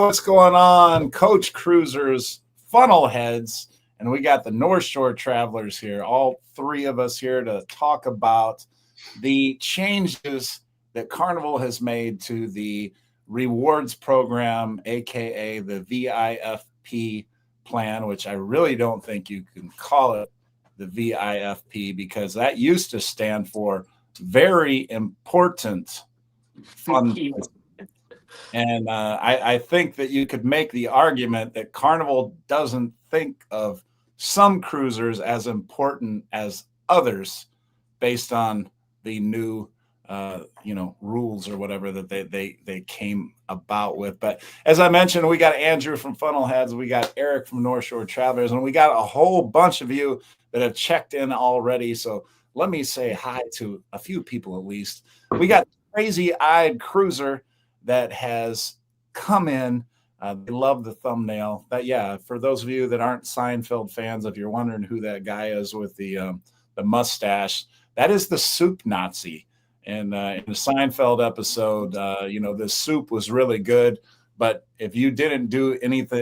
what's going on? Coach Cruisers, Funnel Heads, and we got the North Shore Travelers here. All three of us here to talk about the changes that Carnival has made to the rewards program, aka the VIFP plan, which I really don't think you can call it the VIFP because that used to stand for very important fun. And I think that you could make the argument that Carnival doesn't think of some cruisers as important as others based on the new rules or whatever that they came about with. But as I mentioned, we got Andrew from Funnel Heads, we got Eric from North Shore Travelers, and we got a whole bunch of you that have checked in already. So let me say hi to a few people at least. We got Crazy-Eyed Cruiser that has come in. They love the thumbnail. For those of you that aren't Seinfeld fans, if you're wondering who that guy is with the mustache, that is the soup Nazi. And in the Seinfeld episode, the soup was really good, but if you didn't do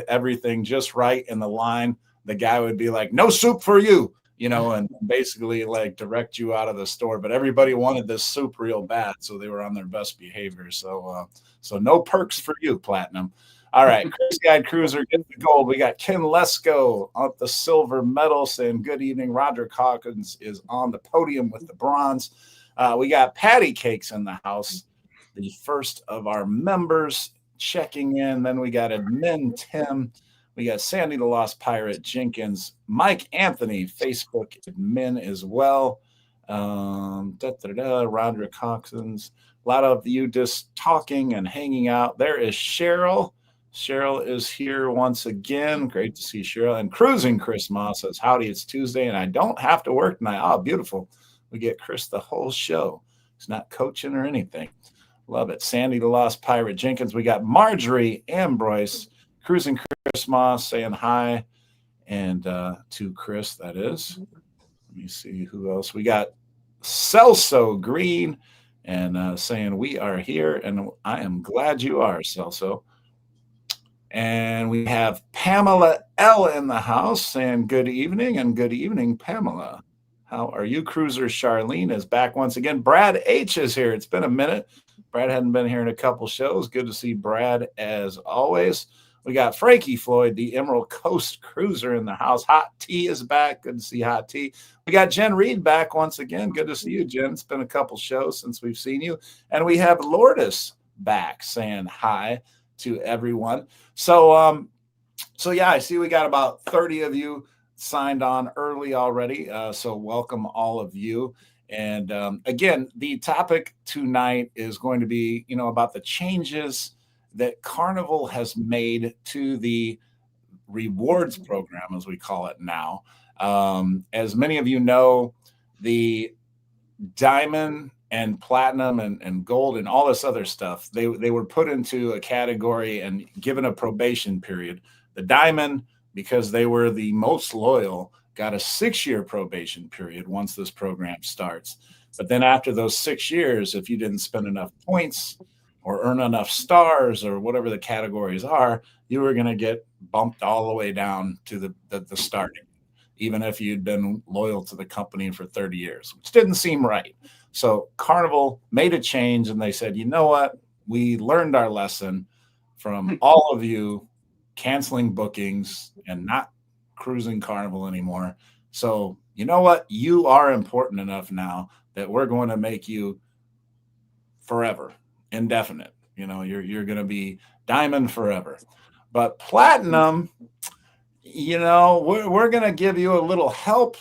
everything just right in the line, the guy would be like, "No soup for you," and basically like direct you out of the store. But everybody wanted this soup real bad, so they were on their best behavior. So no perks for you, Platinum. All right, Crazy-Eyed Cruiser get the gold. We got Ken Lesko on the silver medal saying good evening. Roderick Hawkins is on the podium with the bronze. We got Patty Cakes in the house, the first of our members checking in. Then we got Admin Tim. We got Sandy the Lost Pirate Jenkins, Mike Anthony, Facebook admin as well. Roderick Hawkins. A lot of you just talking and hanging out. There is Cheryl. Cheryl is here once again. Great to see Cheryl. And Cruising Chris Moss says, howdy, it's Tuesday, and I don't have to work tonight. Oh, beautiful. We get Chris the whole show. He's not coaching or anything. Love it. Sandy the Lost Pirate Jenkins. We got Marjorie Ambroise, Cruising Chris Moss saying hi. And to Chris, that is. Let me see who else. We got Celso Green and saying we are here. And I am glad you are, Celso. And we have Pamela L in the house saying good evening and good evening, Pamela. How are you, Cruiser? Charlene is back once again. Brad H is here. It's been a minute. Brad hadn't been here in a couple shows. Good to see Brad as always. We got Frankie Floyd, the Emerald Coast Cruiser in the house. Hot Tea is back. Good to see Hot Tea. We got Jen Reed back once again. Good to see you, Jen. It's been a couple shows since we've seen you. And we have Lourdes back saying hi to everyone. So I see we got about 30 of you signed on early already. So welcome all of you. And again, the topic tonight is going to be, about the changes that Carnival has made to the rewards program, as we call it now. As many of you know, the diamond and platinum and gold and all this other stuff, they were put into a category and given a probation period. The diamond, because they were the most loyal, got a 6-year probation period once this program starts. But then after those 6 years, if you didn't spend enough points or earn enough stars or whatever the categories are, you were going to get bumped all the way down to the starting, even if you'd been loyal to the company for 30 years, which didn't seem right. So Carnival made a change and they said, you know what? We learned our lesson from all of you canceling bookings and not cruising Carnival anymore. So you know what? You are important enough now that we're going to make you forever, indefinite. You're going to be diamond forever. But platinum, we're going to give you a little help.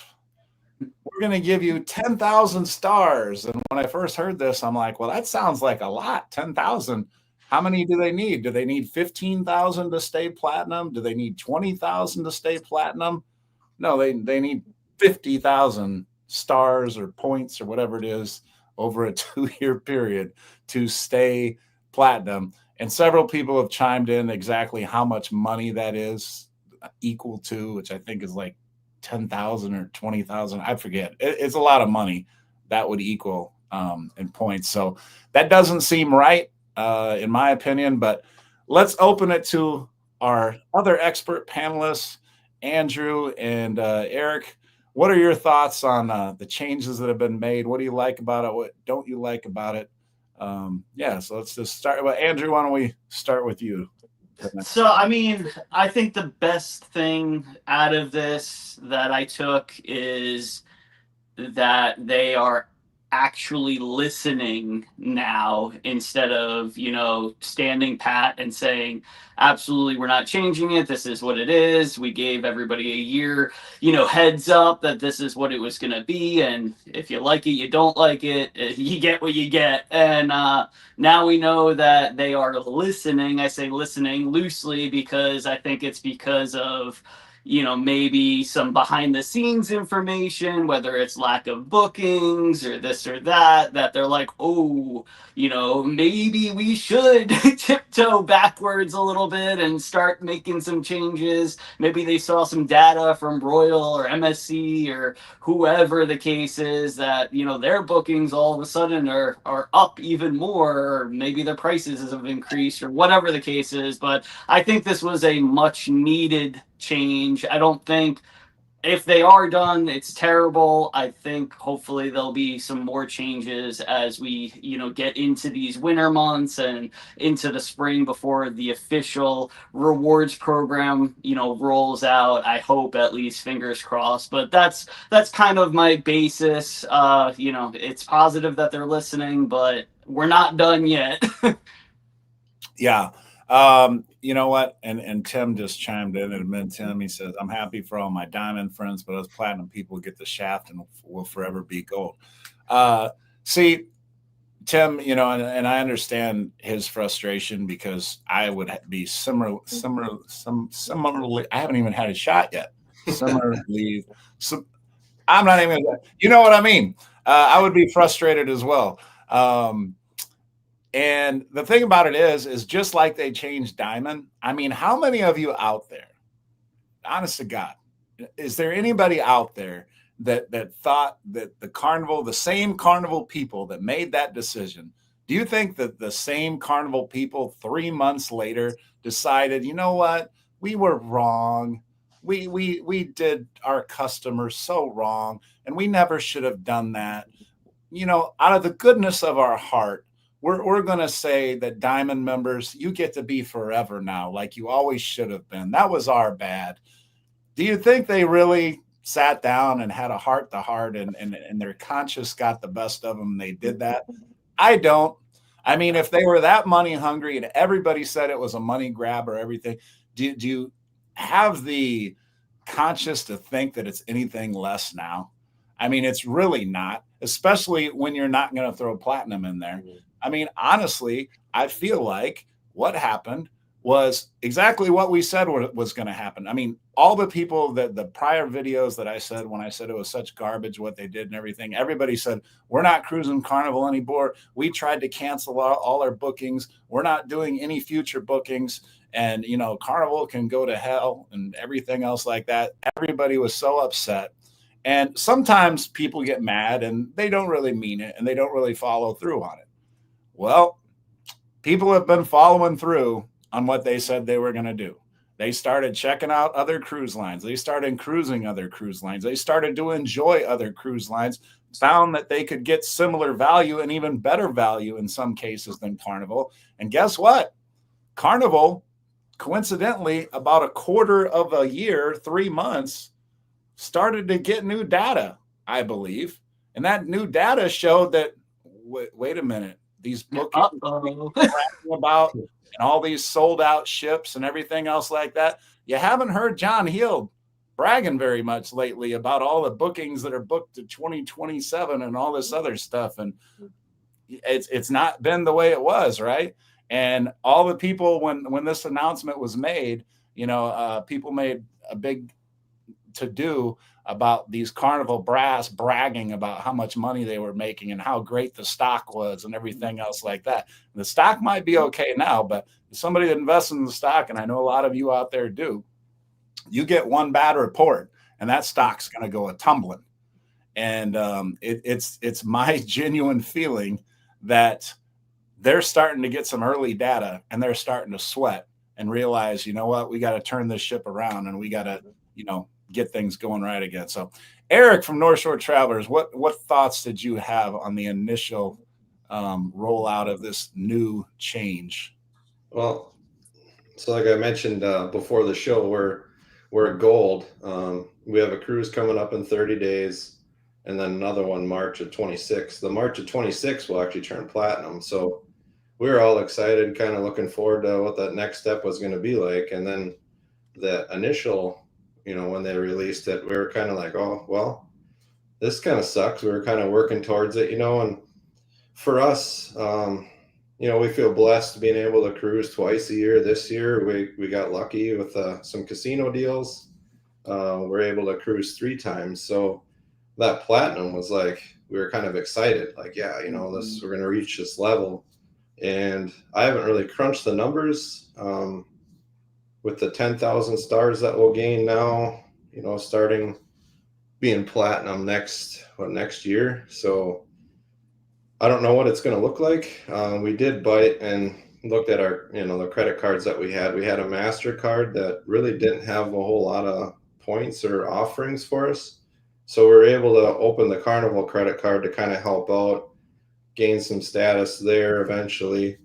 We're going to give you 10,000 stars. And when I first heard this, I'm like, well, that sounds like a lot. 10,000. How many do they need? Do they need 15,000 to stay platinum? Do they need 20,000 to stay platinum? No, they need 50,000 stars or points or whatever it is over a 2-year period to stay platinum. And several people have chimed in exactly how much money that is equal to, which I think is like 10,000 or 20,000. I forget. It's a lot of money that would equal in points. So that doesn't seem right, in my opinion. But let's open it to our other expert panelists, Andrew and Eric. What are your thoughts on the changes that have been made? What do you like about it? What don't you like about it? Yeah, so let's just start. Well, Andrew, why don't we start with you? So, I mean, I think the best thing out of this that I took is that they are actually listening now instead of, standing pat and saying, absolutely, we're not changing it. This is what it is. We gave everybody a year, heads up that this is what it was going to be. And if you like it, you don't like it, you get what you get. And now we know that they are listening. I say listening loosely because I think it's because of maybe some behind the scenes information, whether it's lack of bookings or this or that, that they're like, oh, maybe we should tiptoe backwards a little bit and start making some changes. Maybe they saw some data from Royal or MSC or whoever the case is that, their bookings all of a sudden are up even more, or maybe their prices have increased or whatever the case is. But I think this was a much needed change. I don't think if they are done, it's terrible. I think hopefully there'll be some more changes as we, get into these winter months and into the spring before the official rewards program, rolls out. I hope, at least, fingers crossed. But that's kind of my basis. It's positive that they're listening, but we're not done yet. Yeah. You know what? And Tim just chimed in and admitted, Tim, he says, I'm happy for all my diamond friends, but us platinum people get the shaft and will forever be gold. Uh, See, Tim, and I understand his frustration because I would be similarly. I haven't even had a shot yet. Similarly, so I'm not even. You know what I mean? I would be frustrated as well. Um, and the thing about it is just like they changed diamond. I mean, how many of you out there, honest to God, is there anybody out there that thought that the carnival, the same carnival people that made that decision, do you think that the same carnival people 3 months later decided, you know what, we were wrong, we did our customers so wrong, and we never should have done that? Out of the goodness of our heart, we're going to say that diamond members, you get to be forever now, like you always should have been. That was our bad. Do you think they really sat down and had a heart to heart, and their conscience got the best of them and they did that? I don't. I mean, if they were that money hungry and everybody said it was a money grab or everything, do you have the conscience to think that it's anything less now? I mean, it's really not, especially when you're not going to throw platinum in there. I mean, honestly, I feel like what happened was exactly what we said was going to happen. I mean, all the people that the prior videos that I said, when I said it was such garbage what they did and everything, everybody said, we're not cruising Carnival anymore. We tried to cancel all our bookings. We're not doing any future bookings. And, Carnival can go to hell and everything else like that. Everybody was so upset. And sometimes people get mad and they don't really mean it and they don't really follow through on it. Well, people have been following through on what they said they were going to do. They started checking out other cruise lines. They started cruising other cruise lines. They started to enjoy other cruise lines, found that they could get similar value and even better value in some cases than Carnival. And guess what? Carnival, coincidentally, about a quarter of a year, 3 months, started to get new data, I believe. And that new data showed that, wait a minute, these bookings Uh-oh. about and all these sold out ships and everything else like that. You haven't heard John Heald bragging very much lately about all the bookings that are booked to 2027 and all this other stuff. And it's not been the way it was, right? And all the people, when this announcement was made, people made a big to do about these Carnival brass bragging about how much money they were making and how great the stock was and everything else like that. And the stock might be okay now, but somebody that invests in the stock, and I know a lot of you out there do, you get one bad report and that stock's going to go a tumbling. And it's my genuine feeling that they're starting to get some early data, and they're starting to sweat and realize, you know what, we got to turn this ship around, and we got to, get things going right again. So Eric from North Shore Travelers, what thoughts did you have on the initial rollout of this new change? Well, so like I mentioned before the show, we're at gold. We have a cruise coming up in 30 days, and then another one March of 26. The March of 26 will actually turn platinum. So we were all excited, kind of looking forward to what that next step was going to be like. And then the initial, when they released it, we were kind of like, oh, well, this kind of sucks. We were kind of working towards it, and for us, we feel blessed being able to cruise twice a year. This year, we got lucky with some casino deals. We're able to cruise 3 times. So that platinum was like, we were kind of excited, like, yeah, we're going to reach this level. And I haven't really crunched the numbers with the 10,000 stars that we'll gain now, starting being platinum next year. So I don't know what it's going to look like. We did bite and looked at our, the credit cards that we had. We had a MasterCard that really didn't have a whole lot of points or offerings for us. So we were able to open the Carnival credit card to kind of help out, gain some status there eventually.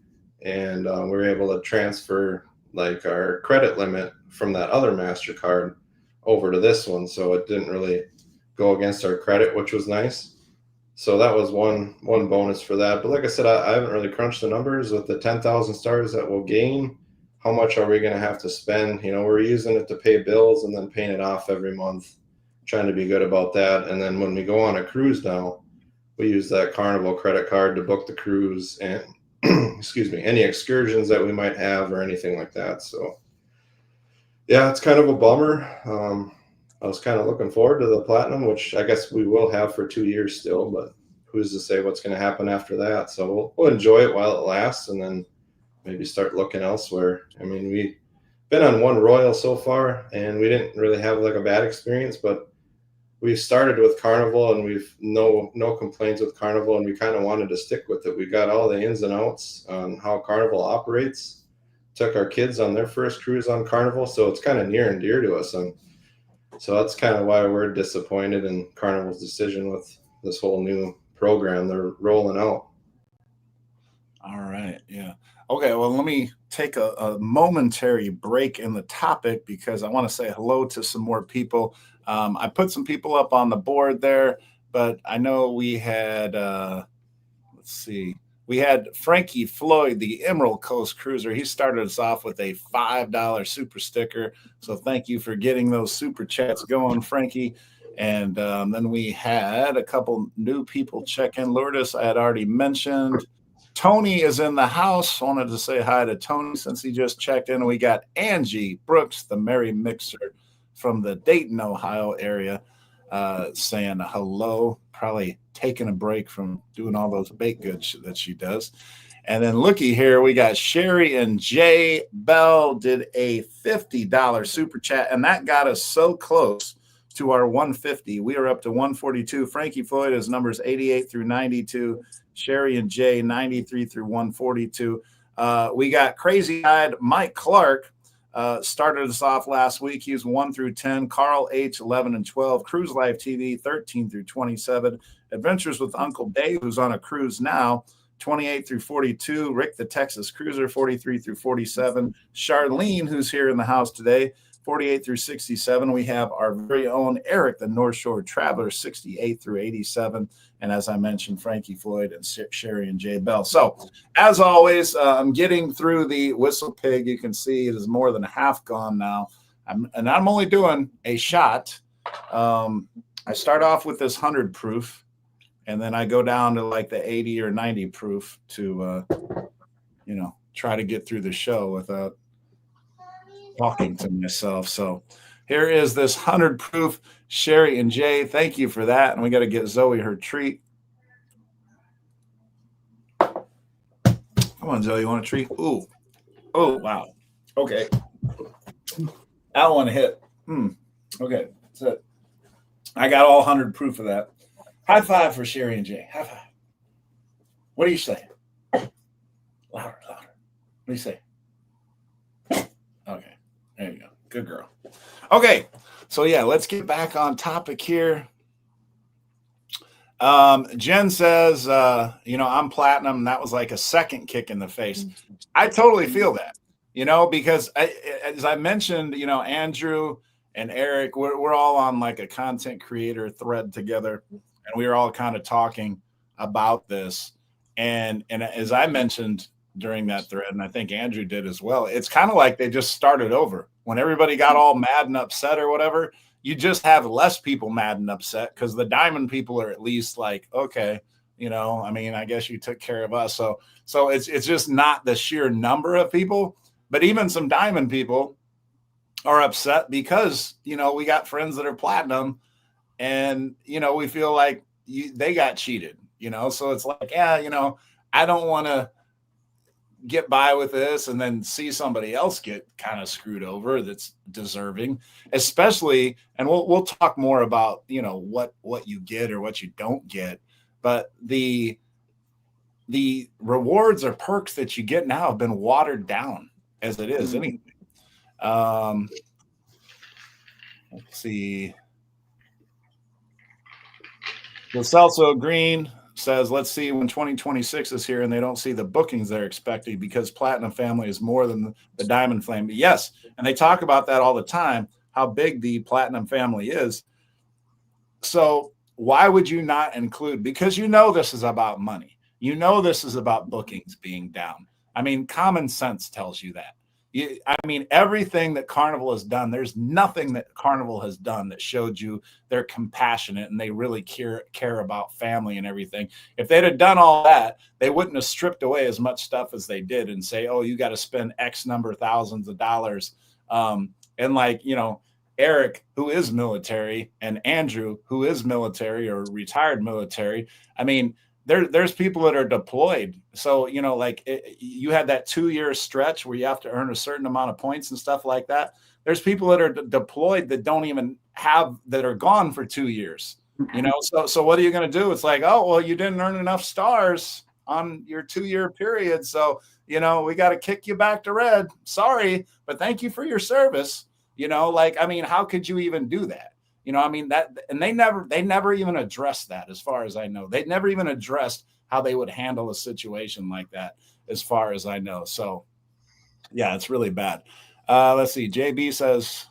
And we were able to transfer like our credit limit from that other MasterCard over to this one. So it didn't really go against our credit, which was nice. So that was one bonus for that. But like I said, I haven't really crunched the numbers with the 10,000 stars that we'll gain. How much are we going to have to spend? We're using it to pay bills and then paying it off every month, trying to be good about that. And then when we go on a cruise now, we use that Carnival credit card to book the cruise and, excuse me, any excursions that we might have or anything like that. So yeah, it's kind of a bummer. I was kind of looking forward to the platinum, which I guess we will have for 2 years still, but who's to say what's going to happen after that? So we'll enjoy it while it lasts, and then maybe start looking elsewhere. I mean, we've been on one Royal so far, and we didn't really have like a bad experience, but we started with Carnival, and we've no complaints with Carnival, and we kind of wanted to stick with it. We got all the ins and outs on how Carnival operates. Took our kids on their first cruise on Carnival, so it's kind of near and dear to us. And so that's kind of why we're disappointed in Carnival's decision with this whole new program they're rolling out. All right. Yeah. Okay. Well, let me take a momentary break in the topic because I want to say hello to some more people. I put some people up on the board there, but I know we had, let's see. We had Frankie Floyd, the Emerald Coast Cruiser. He started us off with a $5 super sticker. So thank you for getting those super chats going, Frankie. And then we had a couple new people check in. Lourdes, I had already mentioned. Tony is in the house. Wanted to say hi to Tony since he just checked in. We got Angie Brooks, the Merry Mixer from the Dayton, Ohio area, saying hello, probably taking a break from doing all those baked goods that she does. And then looky here, we got Sherry and Jay Bell did a $50 super chat, and that got us so close to our 150. We are up to 142. Frankie Floyd is numbers 88 through 92. Sherry and Jay 93 through 142. We got crazy-eyed Mike Clark. Started us off last week. He was 1 through 10. Carl H, 11 and 12. Cruise Life TV, 13 through 27. Adventures with Uncle Dave, who's on a cruise now, 28 through 42. Rick, the Texas Cruiser, 43 through 47. Charlene, who's here in the house today, 48 through 67. We have our very own Eric, the North Shore Traveler, 68 through 87. And as I mentioned, Frankie Floyd and Sherry and Jay Bell. So as always, I'm getting through the Whistle Pig. You can see it is more than half gone now. I'm only doing a shot. I start off with this 100 proof, and then I go down to like the 80 or 90 proof to, try to get through the show without talking to myself. So here is this 100 proof Sherry and Jay. Thank you for that. And we got to get Zoe her treat. Come on, Zoe, you want a treat? Ooh. Oh, wow. Okay. That one hit. Okay. That's it. I got all 100 proof of that. High five for Sherry and Jay. High five. What do you say? Louder. What do you say? Okay, there you go. Good girl. Okay, so yeah, let's get back on topic here. Jen says, I'm platinum. And that was like a second kick in the face. I totally feel that, because as I mentioned, Andrew and Eric, we're all on like a content creator thread together, and we were all kind of talking about this. And as I mentioned during that thread, and I think Andrew did as well, it's kind of like they just started over when everybody got all mad and upset or whatever. You just have less people mad and upset because the diamond people are at least like, okay, I guess you took care of us. So it's just not the sheer number of people, but even some diamond people are upset because, we got friends that are platinum and, we feel like they got cheated, so it's like, yeah, I don't want to get by with this and then see somebody else get kind of screwed over that's deserving, especially, and we'll talk more about what you get or what you don't get, but the rewards or perks that you get now have been watered down as it is anyway. Let's see. The Celso Green says, let's see when 2026 is here and they don't see the bookings they're expecting because Platinum Family is more than the Diamond Family. Yes, and they talk about that all the time, how big the Platinum Family is. So why would you not include? Because this is about money. This is about bookings being down. I mean, common sense tells you that. Everything that Carnival has done, there's nothing that Carnival has done that showed you they're compassionate and they really care about family and everything. If they'd have done all that, they wouldn't have stripped away as much stuff as they did and say, oh, you got to spend X number of thousands of dollars. Eric, who is military, and Andrew, who is military or retired military. There's people that are deployed. So, you had that 2-year stretch where you have to earn a certain amount of points and stuff like that. There's people that are deployed that don't even that are gone for 2 years, So what are you going to do? It's like, oh, well, you didn't earn enough stars on your 2-year period. So, we got to kick you back to red. Sorry, but thank you for your service. How could you even do that? That, and they never even addressed that, as far as I know. They never even addressed how they would handle a situation like that, as far as I know. So, yeah, it's really bad. Let's see. JB says,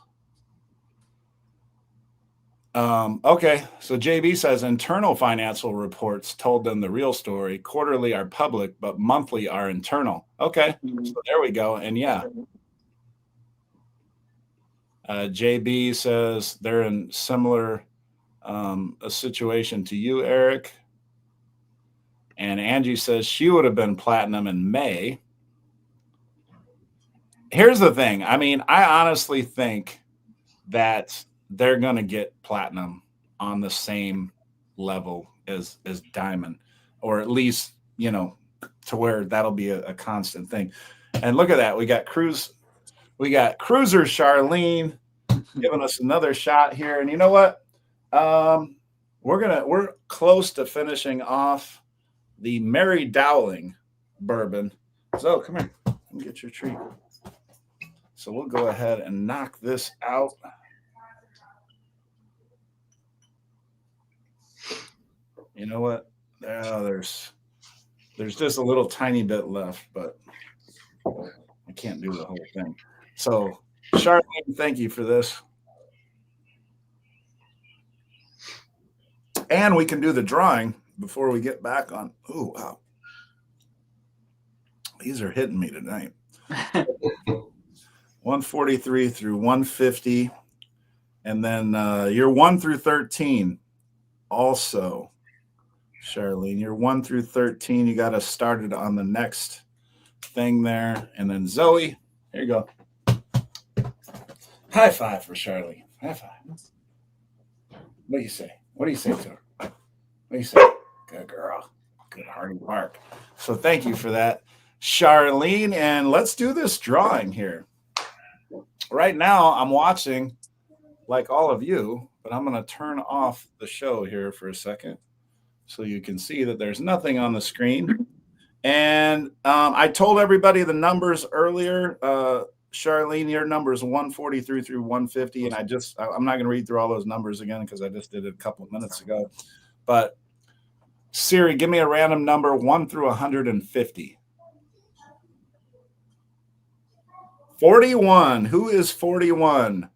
okay. So JB says internal financial reports told them the real story. Quarterly are public, but monthly are internal. Okay. So there we go. And yeah. JB says they're in similar a situation to you, Eric. And Angie says she would have been platinum in May. Here's the thing. I honestly think that they're going to get platinum on the same level as diamond, or at least, to where that'll be a constant thing. And look at that. We got Cruiser Charlene giving us another shot here. And you know what? We're close to finishing off the Mary Dowling bourbon. So come here, let me get your treat. So we'll go ahead and knock this out. You know what? There's just a little tiny bit left, but I can't do the whole thing. So Charlene, thank you for this. And we can do the drawing before we get back on. Oh, wow. These are hitting me tonight. 143 through 150. And then you're 1 through 13 also, Charlene. You're 1 through 13. You got us started on the next thing there. And then Zoe, here you go. High five for Charlene. High five. What do you say? What do you say to her? What do you say? Good girl. Good hearty bark. So thank you for that, Charlene. And let's do this drawing here. Right now, I'm watching, like all of you, but I'm going to turn off the show here for a second so you can see that there's nothing on the screen. And I told everybody the numbers earlier. Charlene, your number is 143 through 150. And I'm not going to read through all those numbers again because I just did it a couple of minutes ago. But Siri, give me a random number 1 through 150. 41. Who is 41?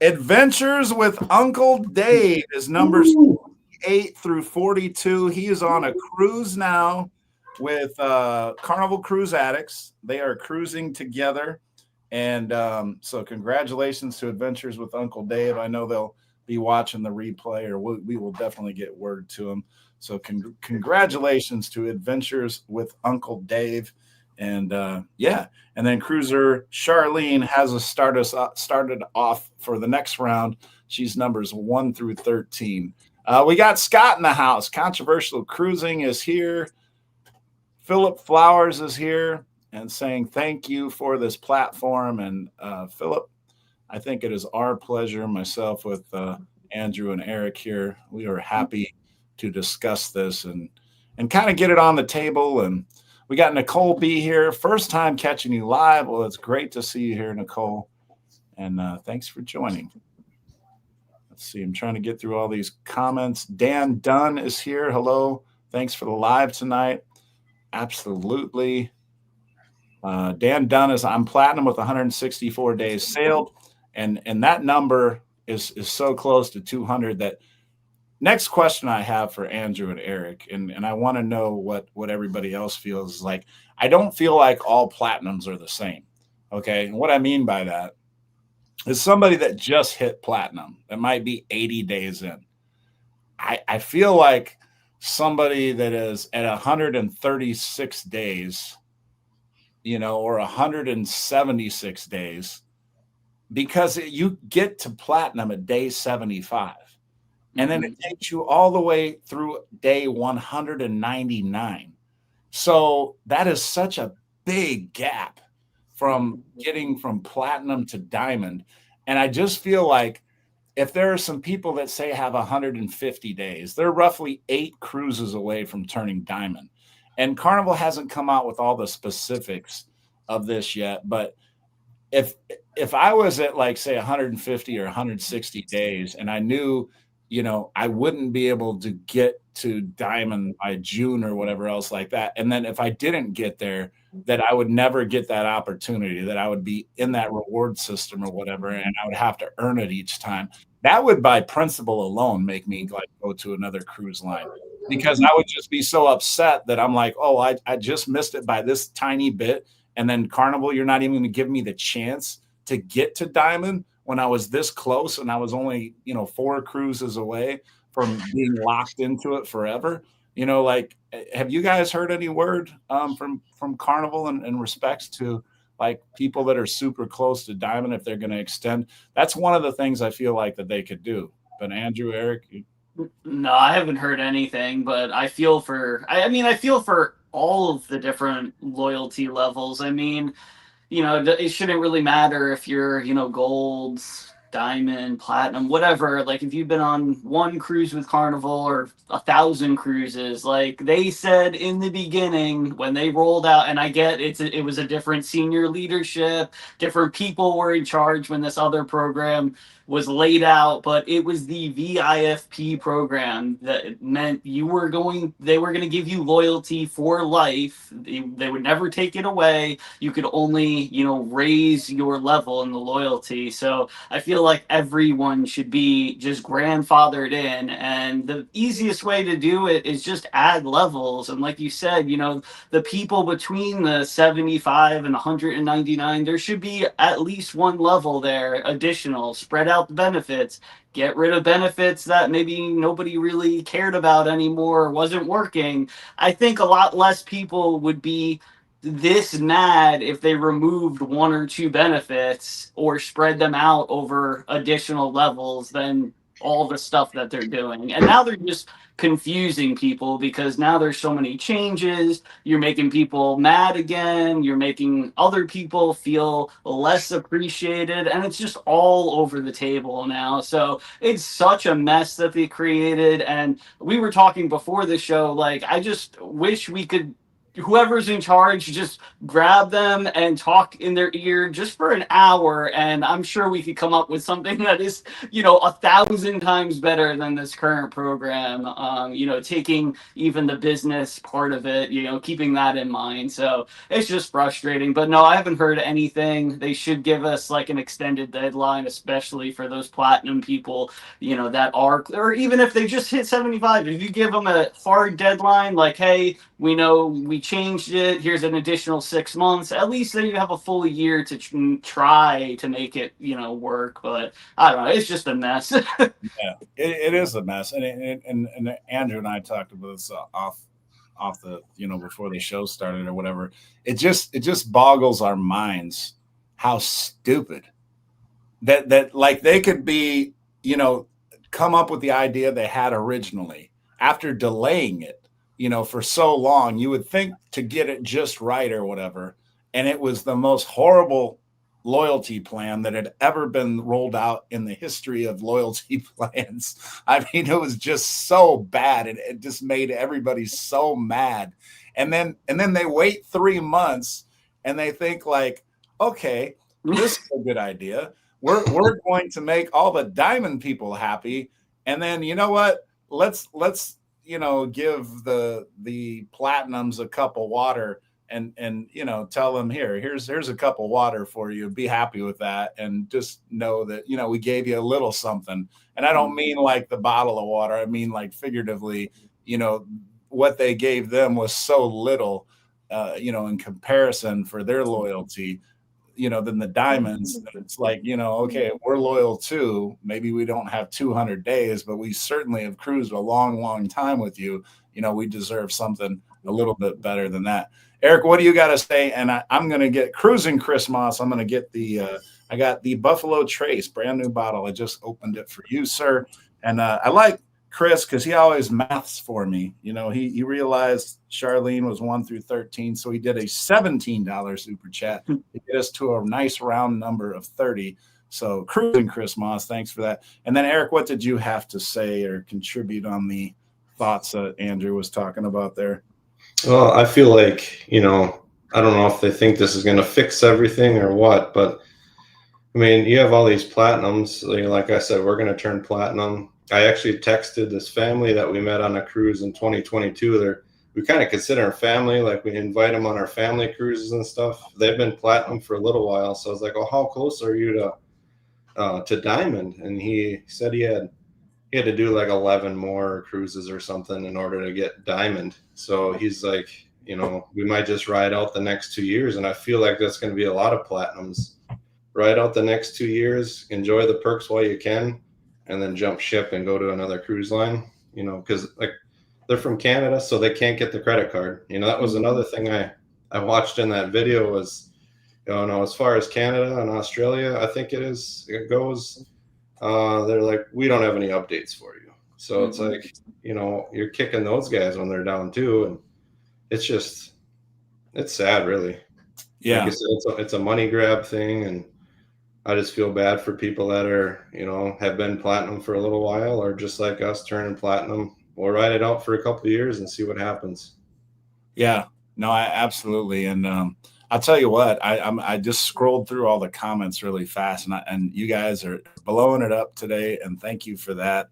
Adventures with Uncle Dave is numbers 8 through 42. He is on a cruise now with Carnival Cruise Addicts. They are cruising together. And so congratulations to Adventures with Uncle Dave. I know they'll be watching the replay, or we will definitely get word to them. So congratulations to Adventures with Uncle Dave. And yeah, and then cruiser Charlene has started off for the next round. She's numbers 1 through 13. We got Scott in the house. Controversial Cruising is here. Philip Flowers is here and saying thank you for this platform. And Philip, I think it is our pleasure, myself with Andrew and Eric here. We are happy to discuss this and kind of get it on the table. And we got Nicole B here. First time catching you live. Well, it's great to see you here, Nicole. And thanks for joining. Let's see. I'm trying to get through all these comments. Dan Dunn is here. Hello. Thanks for the live tonight. Absolutely. Dan Dunn is I'm platinum with 164 days sailed. And that number is so close to 200 that next question I have for Andrew and Eric, and I want to know what everybody else feels like. I don't feel like all platinums are the same. Okay. And what I mean by that is somebody that just hit platinum that might be 80 days in. I feel like somebody that is at 136 days, or 176 days, because you get to platinum at day 75. And then it takes you all the way through day 199. So that is such a big gap from getting from platinum to diamond. And I just feel like if there are some people that say have 150 days, they're roughly 8 cruises away from turning diamond. And Carnival hasn't come out with all the specifics of this yet. But if I was at like, say, 150 or 160 days and I knew, I wouldn't be able to get to diamond by June or whatever else like that. And then if I didn't get there, that I would never get that opportunity, that I would be in that reward system or whatever, and I would have to earn it each time. That would, by principle alone, make me like go to another cruise line, because I would just be so upset that I'm like, oh, I just missed it by this tiny bit. And then Carnival, you're not even going to give me the chance to get to diamond when I was this close and I was only, 4 cruises away from being locked into it forever. Like, have you guys heard any word from Carnival in respects to like people that are super close to diamond, if they're going to extend? That's one of the things I feel like that they could do. But Andrew, Eric? No, I haven't heard anything, but I feel for all of the different loyalty levels. I mean, it shouldn't really matter if you're, gold, diamond, platinum, whatever. Like, if you've been on one cruise with Carnival or 1,000 cruises, like they said in the beginning when they rolled out, and I get it was a different senior leadership, different people were in charge when this other program was laid out, but it was the VIFP program that meant they were going to give you loyalty for life. They would never take it away. You could only, raise your level in the loyalty. So I feel like everyone should be just grandfathered in. And the easiest way to do it is just add levels. And like you said, the people between the 75 and 199, there should be at least one level there additional, spread out the benefits, get rid of benefits that maybe nobody really cared about anymore or wasn't working. I think a lot less people would be this mad if they removed 1 or 2 benefits or spread them out over additional levels than all the stuff that they're doing. And now they're just confusing people because now there's so many changes. You're making people mad again. You're making other people feel less appreciated. And it's just all over the table now. So it's such a mess that they created. And we were talking before the show, like, I just wish we could whoever's in charge, just grab them and talk in their ear just for an hour, and I'm sure we could come up with something that is, 1,000 times better than this current program. Taking even the business part of it, keeping that in mind. So it's just frustrating. But no, I haven't heard anything. They should give us like an extended deadline, especially for those platinum people, that are, or even if they just hit 75. If you give them a hard deadline, like, hey, we know we changed it. Here's an additional 6 months. At least then you have a full year to try to make it, work. But I don't know. It's just a mess. Yeah, it is a mess. And Andrew and I talked about this off the before the show started or whatever. It just boggles our minds how stupid that like they could be come up with the idea they had originally after delaying it for so long. You would think to get it just right or whatever, and it was the most horrible loyalty plan that had ever been rolled out in the history of loyalty plans. I mean, it was just so bad, and it just made everybody so mad. And then they wait 3 months and they think like, okay, this is a good idea. We're going to make all the diamond people happy. And then you know what? Let's give the platinums a cup of water and tell them here's a cup of water for you. Be happy with that, and just know that we gave you a little something. And I don't mean like the bottle of water. I mean like figuratively. What they gave them was so little, in comparison for their loyalty. Than the diamonds. It's like, okay, we're loyal too. Maybe we don't have 200 days, but we certainly have cruised a long, long time with you. We deserve something a little bit better than that. Eric, what do you got to say? And I'm going to get Cruising Christmas. I'm going to get I got the Buffalo Trace, brand new bottle. I just opened it for you, sir. And I like Chris because he always maths for me. He realized Charlene was 1 through 13, so he did a $17 super chat to get us to a nice round number of 30. So Cruising Christmas, thanks for that. And then Eric, what did you have to say or contribute on the thoughts that Andrew was talking about there? Well, I feel like, I don't know if they think this is going to fix everything or what, but I mean, you have all these platinums. Like I said, we're going to turn platinum. I actually texted this family that we met on a cruise in 2022. We kind of consider them family. Like we invite them on our family cruises and stuff. They've been platinum for a little while. So I was like, oh, how close are you to diamond? And he said he had to do like 11 more cruises or something in order to get diamond. So he's like, we might just ride out the next 2 years. And I feel like that's going to be a lot of platinums. Ride out the next 2 years, enjoy the perks while you can, and then jump ship and go to another cruise line, because like they're from Canada, so they can't get the credit card. That was another thing I watched in that video was, as far as Canada and Australia, I think it goes, they're like, we don't have any updates for you. So it's like, you're kicking those guys when they're down too. And it's sad, really. Yeah. Like I said, it's a money grab thing. And I just feel bad for people that are, have been platinum for a little while, or just like us turning platinum. We'll ride it out for a couple of years and see what happens. Yeah, no, absolutely. And I'll tell you what, I just scrolled through all the comments really fast, and you guys are blowing it up today, and thank you for that.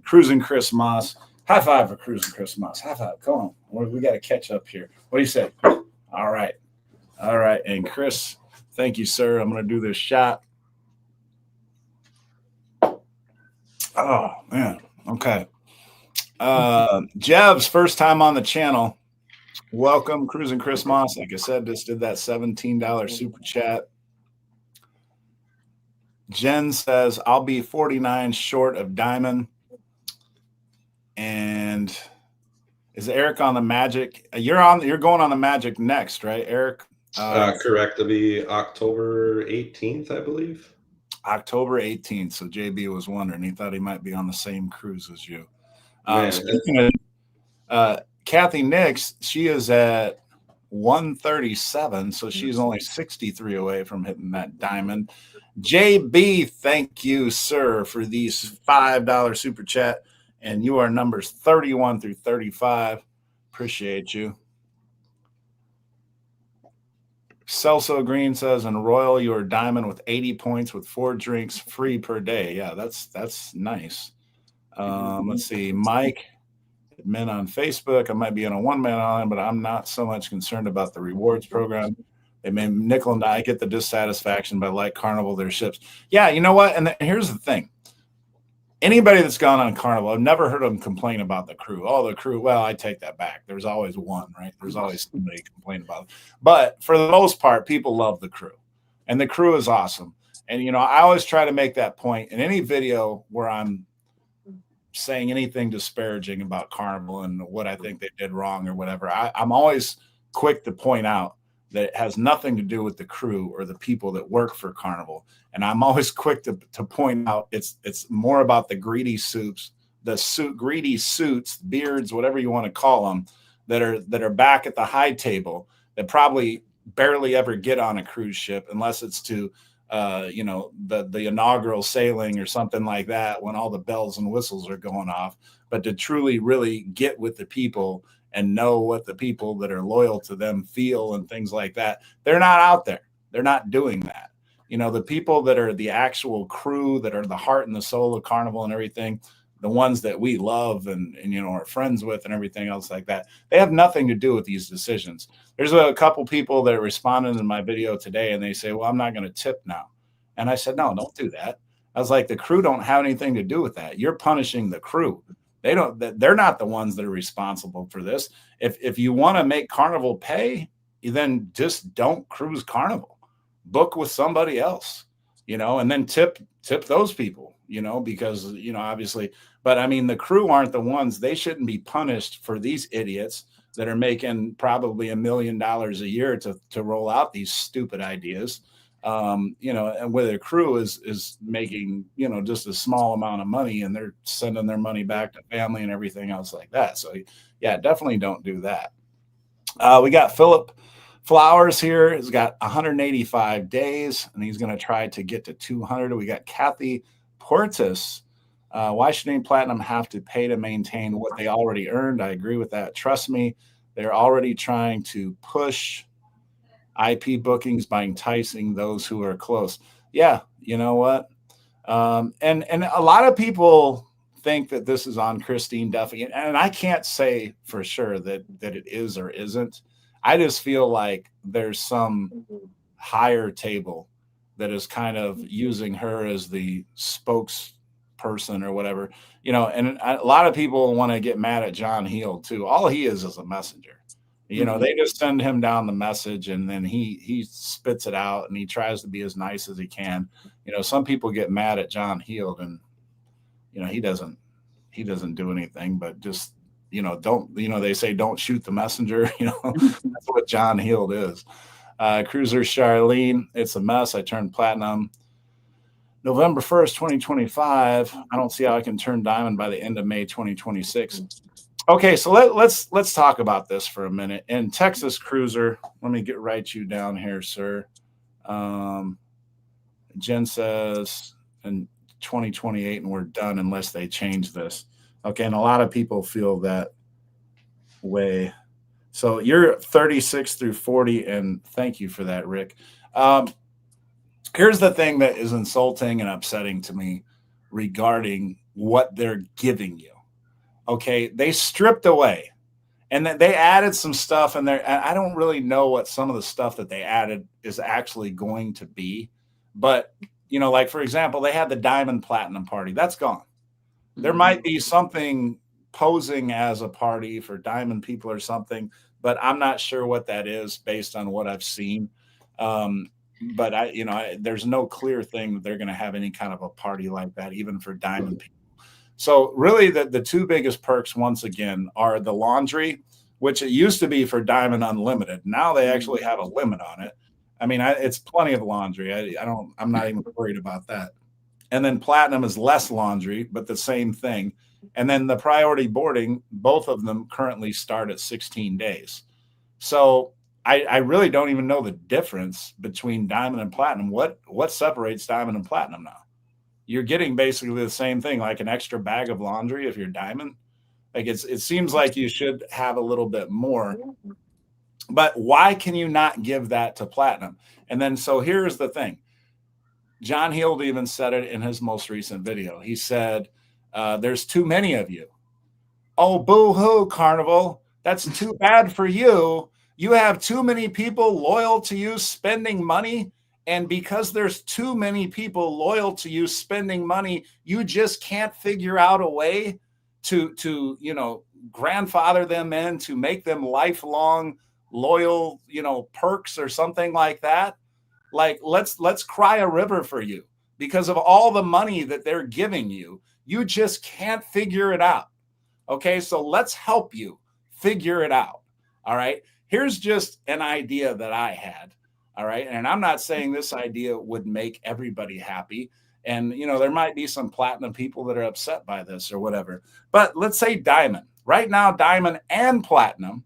Cruising Chris Moss, high five for Cruising Chris Moss. High five, come on, we got to catch up here. What do you say? All right, and Chris, thank you, sir. I'm going to do this shot. Oh man, okay. Jev's first time on the channel. Welcome, Cruising Chris Moss. Like I said, just did that $17 super chat. Jen says, I'll be 49 short of diamond. And is Eric on the Magic? You're going on the Magic next, right, Eric? Correct. It'll be October 18th, I believe. October 18th. So JB was wondering. He thought he might be on the same cruise as you. Speaking of Kathy Nix, she is at 137, so she's only 63 away from hitting that diamond. JB, thank you, sir, for these $5 super chat, and you are numbers 31 through 35. Appreciate you. Celso Green says, in Royal, you are diamond with 80 points with 4 drinks free per day. Yeah, that's nice. Let's see. Mike, admin on Facebook. I might be on a one-man island, but I'm not so much concerned about the rewards program. They may nickel and I get the dissatisfaction, but like Carnival, their ships. Yeah, you know what? And here's the thing. Anybody that's gone on Carnival, I've never heard them complain about the crew. Oh, the crew. Well, I take that back. There's always one, right? There's always somebody complain about it. But for the most part, people love the crew. And the crew is awesome. And, you know, I always try to make that point in any video where I'm saying anything disparaging about Carnival and what I think they did wrong or whatever. I'm always quick to point out that it has nothing to do with the crew or the people that work for Carnival. And I'm always quick to point out it's more about the greedy suits, greedy suits, beards, whatever you want to call them, that are back at the high table that probably barely ever get on a cruise ship unless it's to you know, the inaugural sailing or something like that when all the bells and whistles are going off. But to truly really get with the people and know what the people that are loyal to them feel and things like that, they're not out there. They're not doing that. You know, the people that are the actual crew, that are the heart and the soul of Carnival and everything, the ones that we love and you know, are friends with and everything else like that, they have nothing to do with these decisions. There's a couple people that responded in my video today and they say, well, I'm not going to tip now. And I said, no, don't do that. I was like, the crew don't have anything to do with that. You're punishing the crew. They're not the ones that are responsible for this. If you want to make Carnival pay, then just don't cruise Carnival. Book with somebody else, you know, and then tip those people, you know, because, you know, obviously, but I mean, the crew aren't the ones. They shouldn't be punished for these idiots that are making probably $1 million a year to roll out these stupid ideas. You know, and where the crew is making, you know, just a small amount of money and they're sending their money back to family and everything else like that. So yeah, definitely don't do that. We got Philip Flowers here. He's got 185 days and he's going to try to get to 200. We got Kathy Portis. Why should any platinum have to pay to maintain what they already earned? I agree with that. Trust me, they're already trying to push IP bookings by enticing those who are close. Yeah, you know what? And a lot of people think that this is on Christine Duffy, and I can't say for sure that it is or isn't. I just feel like there's some higher table that is kind of using her as the spokesperson or whatever, you know. And a lot of people want to get mad at John Heel too. All he is a messenger. You know, they just send him down the message and then he spits it out and he tries to be as nice as he can. You know, some people get mad at John Heald and, you know, he doesn't do anything, but just, you know, they say don't shoot the messenger. You know, that's what John Heald is. Cruiser Charlene, it's a mess. I turned platinum November 1st, 2025. I don't see how I can turn diamond by the end of May 2026. Okay, so let's talk about this for a minute. In Texas Cruiser, let me write you down here, sir. Jen says in 2028, and we're done unless they change this. Okay, and a lot of people feel that way. So you're 36 through 40, and thank you for that, Rick. Here's the thing that is insulting and upsetting to me regarding what they're giving you. Okay, they stripped away and they added some stuff in there. I don't really know what some of the stuff that they added is actually going to be. But, you know, like, for example, they had the Diamond Platinum party. That's gone. There might be something posing as a party for Diamond people or something, but I'm not sure what that is based on what I've seen. But there's no clear thing that they're going to have any kind of a party like that, even for Diamond people. So really the two biggest perks, once again, are the laundry, which it used to be for Diamond Unlimited. Now they actually have a limit on it. I mean, it's plenty of laundry. I'm not even worried about that. And then Platinum is less laundry, but the same thing. And then the priority boarding, both of them currently start at 16 days. So I really don't even know the difference between Diamond and Platinum. What separates Diamond and Platinum now? You're getting basically the same thing, like an extra bag of laundry if you're Diamond. Like it seems like you should have a little bit more. But why can you not give that to platinum? And then, so here's the thing. John Heald even said it in his most recent video. He said, there's too many of you. Oh, boo-hoo, Carnival. That's too bad for you. You have too many people loyal to you spending money. And because there's too many people loyal to you spending money, you just can't figure out a way to grandfather them in, to make them lifelong loyal, perks or something like that. Like, let's cry a river for you because of all the money that they're giving you. You just can't figure it out. Okay, so let's help you figure it out. All right, here's just an idea that I had. All right, and I'm not saying this idea would make everybody happy. And, there might be some platinum people that are upset by this or whatever. But let's say diamond. Right now, diamond and platinum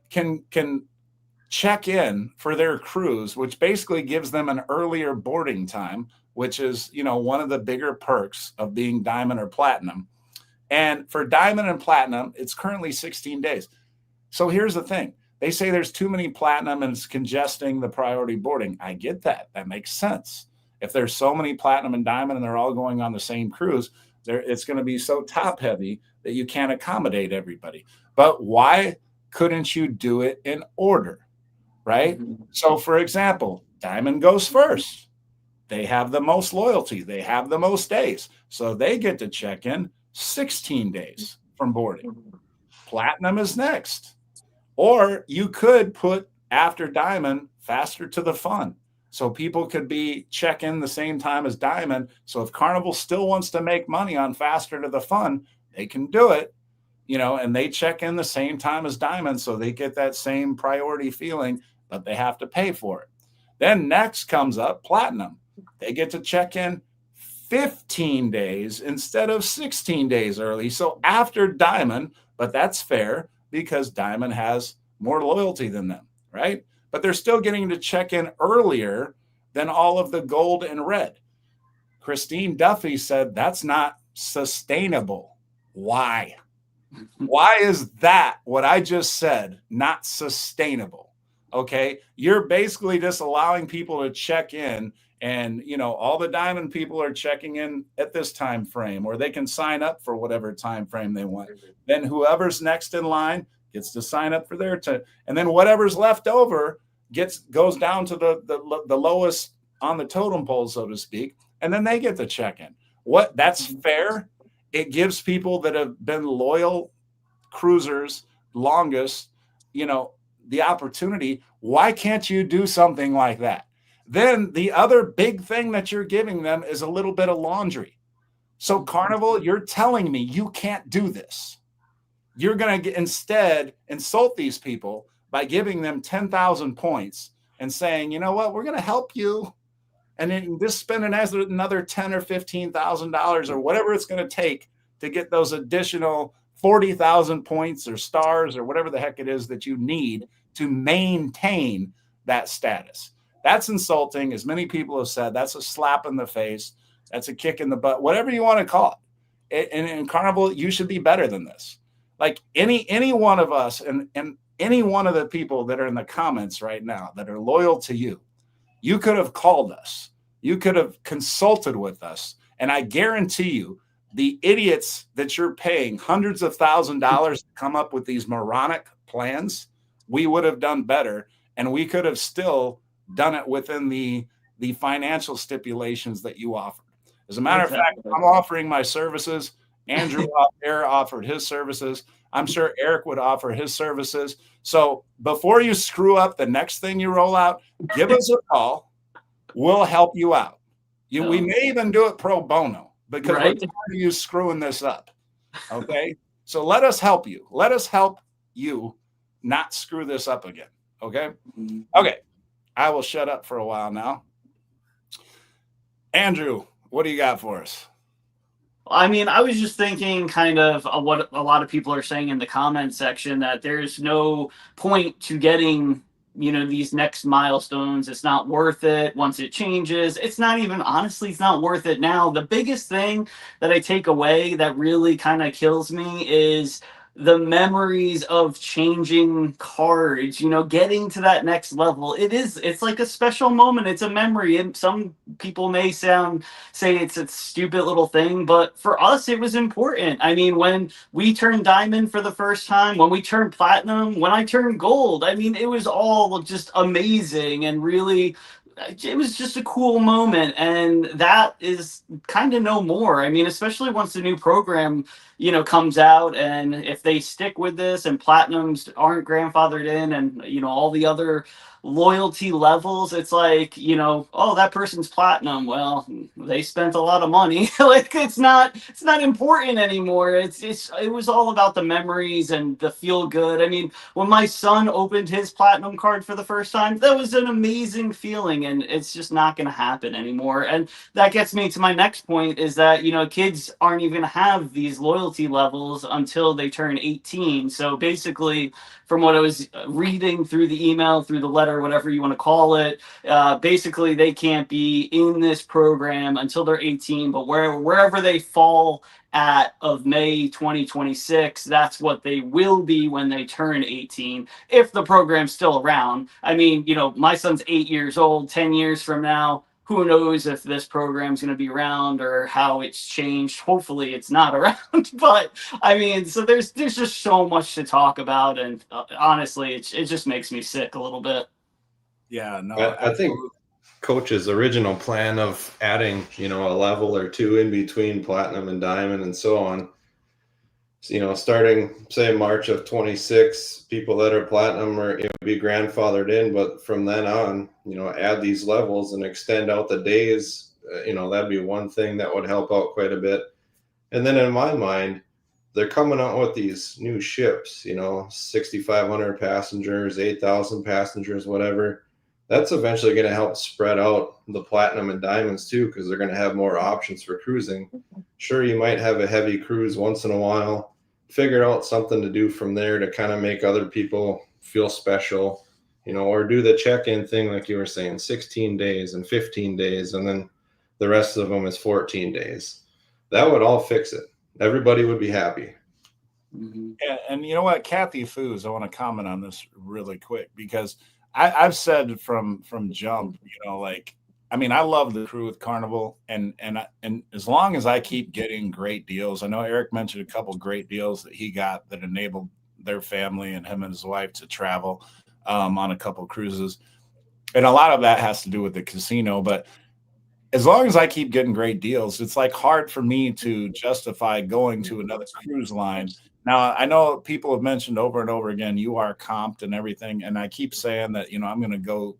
can check in for their cruise, which basically gives them an earlier boarding time, which is, one of the bigger perks of being diamond or platinum. And for diamond and platinum, it's currently 16 days. So here's the thing. They say there's too many platinum and it's congesting the priority boarding. I get that. That makes sense. If there's so many platinum and diamond and they're all going on the same cruise, it's going to be so top heavy that you can't accommodate everybody. But why couldn't you do it in order? Right? So, for example, diamond goes first. They have the most loyalty. They have the most days. So they get to check in 16 days from boarding. Platinum is next. Or you could put after diamond faster to the fun. So people could be check in the same time as diamond. So if Carnival still wants to make money on faster to the fun, they can do it, and they check in the same time as diamond. So they get that same priority feeling, but they have to pay for it. Then next comes up platinum. They get to check in 15 days instead of 16 days early. So after diamond, but that's fair because diamond has more loyalty than them, right? But they're still getting to check in earlier than all of the gold and red. Christine Duffy said that's not sustainable. Why? Why is that what I just said not sustainable? Okay, you're basically just allowing people to check in, and all the diamond people are checking in at this time frame, or they can sign up for whatever time frame they want. Then whoever's next in line gets to sign up for their turn, and then whatever's left over goes down to the lowest on the totem pole, so to speak, and then they get to check in. That's fair. It gives people that have been loyal cruisers longest, the opportunity. Why can't you do something like that? Then the other big thing that you're giving them is a little bit of laundry. So Carnival, you're telling me you can't do this. You're going to instead insult these people by giving them 10,000 points and saying, you know what, we're going to help you. And then just spend another $10,000 or $15,000 or whatever it's going to take to get those additional 40,000 points or stars or whatever the heck it is that you need to maintain that status. That's insulting. As many people have said, that's a slap in the face. That's a kick in the butt, whatever you want to call it. And in Carnival, you should be better than this. Like any one of us and any one of the people that are in the comments right now that are loyal to you, you could have called us. You could have consulted with us. And I guarantee you, the idiots that you're paying hundreds of $1,000s to come up with these moronic plans, we would have done better. And we could have still done it within the financial stipulations that you offered. As a matter of fact, I'm offering my services. Andrew offered his services. I'm sure Eric would offer his services. So before you screw up the next thing you roll out, give us a call. We'll help you out. We may even do it pro bono because we're tired of you screwing this up. Okay? So let us help you. Let us help you not screw this up again. Okay? Okay. I will shut up for a while now. Andrew, what do you got for us? I mean, I was just thinking kind of what a lot of people are saying in the comment section, that there's no point to getting, these next milestones. It's not worth it once it changes. It's not even, honestly, it's not worth it now. The biggest thing that I take away that really kind of kills me is the memories of changing cards, getting to that next level. It's like a special moment. It's a memory. And some people may say it's a stupid little thing, but for us, it was important. I mean, when we turned diamond for the first time, when we turned platinum, when I turned gold, I mean, it was all just amazing and really, it was just a cool moment. And that is kind of no more. I mean, especially once the new program comes out, and if they stick with this and platinums aren't grandfathered in, and all the other loyalty levels, it's like, oh, that person's platinum, well, they spent a lot of money. Like, it's not important anymore. It was all about the memories and the feel good. I mean, when my son opened his platinum card for the first time, that was an amazing feeling, and it's just not going to happen anymore. And that gets me to my next point, is that kids aren't even going to have these loyalty levels until they turn 18. So basically, from what I was reading through the email, through the letter, whatever you want to call it, basically they can't be in this program until they're 18. But wherever they fall at of May 2026, that's what they will be when they turn 18, if the program's still around. I mean, my son's 8 years old. 10 years from now, who knows if this program's going to be around or how it's changed. Hopefully it's not around. But I mean, so there's just so much to talk about, and honestly, it just makes me sick a little bit. Yeah, no, I think Coach's original plan of adding, a level or two in between platinum and diamond and so on, starting say March of 26, people that are platinum are be grandfathered in, but from then on, add these levels and extend out the days. That'd be one thing that would help out quite a bit. And then in my mind, they're coming out with these new ships, 6,500 passengers, 8,000 passengers, whatever. That's eventually going to help spread out the platinum and diamonds too, because they're going to have more options for cruising. Sure, you might have a heavy cruise once in a while, figure out something to do from there to kind of make other people feel special, or do the check-in thing like you were saying, 16 days and 15 days, and then the rest of them is 14 days. That would all fix it. Everybody would be happy. Mm-hmm. And you know what, Kathy Foos, I want to comment on this really quick, because I've said from jump, I mean, I love the crew with Carnival, and as long as I keep getting great deals, I know Eric mentioned a couple great deals that he got that enabled their family and him and his wife to travel on a couple cruises, and a lot of that has to do with the casino. But as long as I keep getting great deals, it's like hard for me to justify going to another cruise line. Now, I know people have mentioned over and over again, you are comped and everything. And I keep saying that, I'm going to go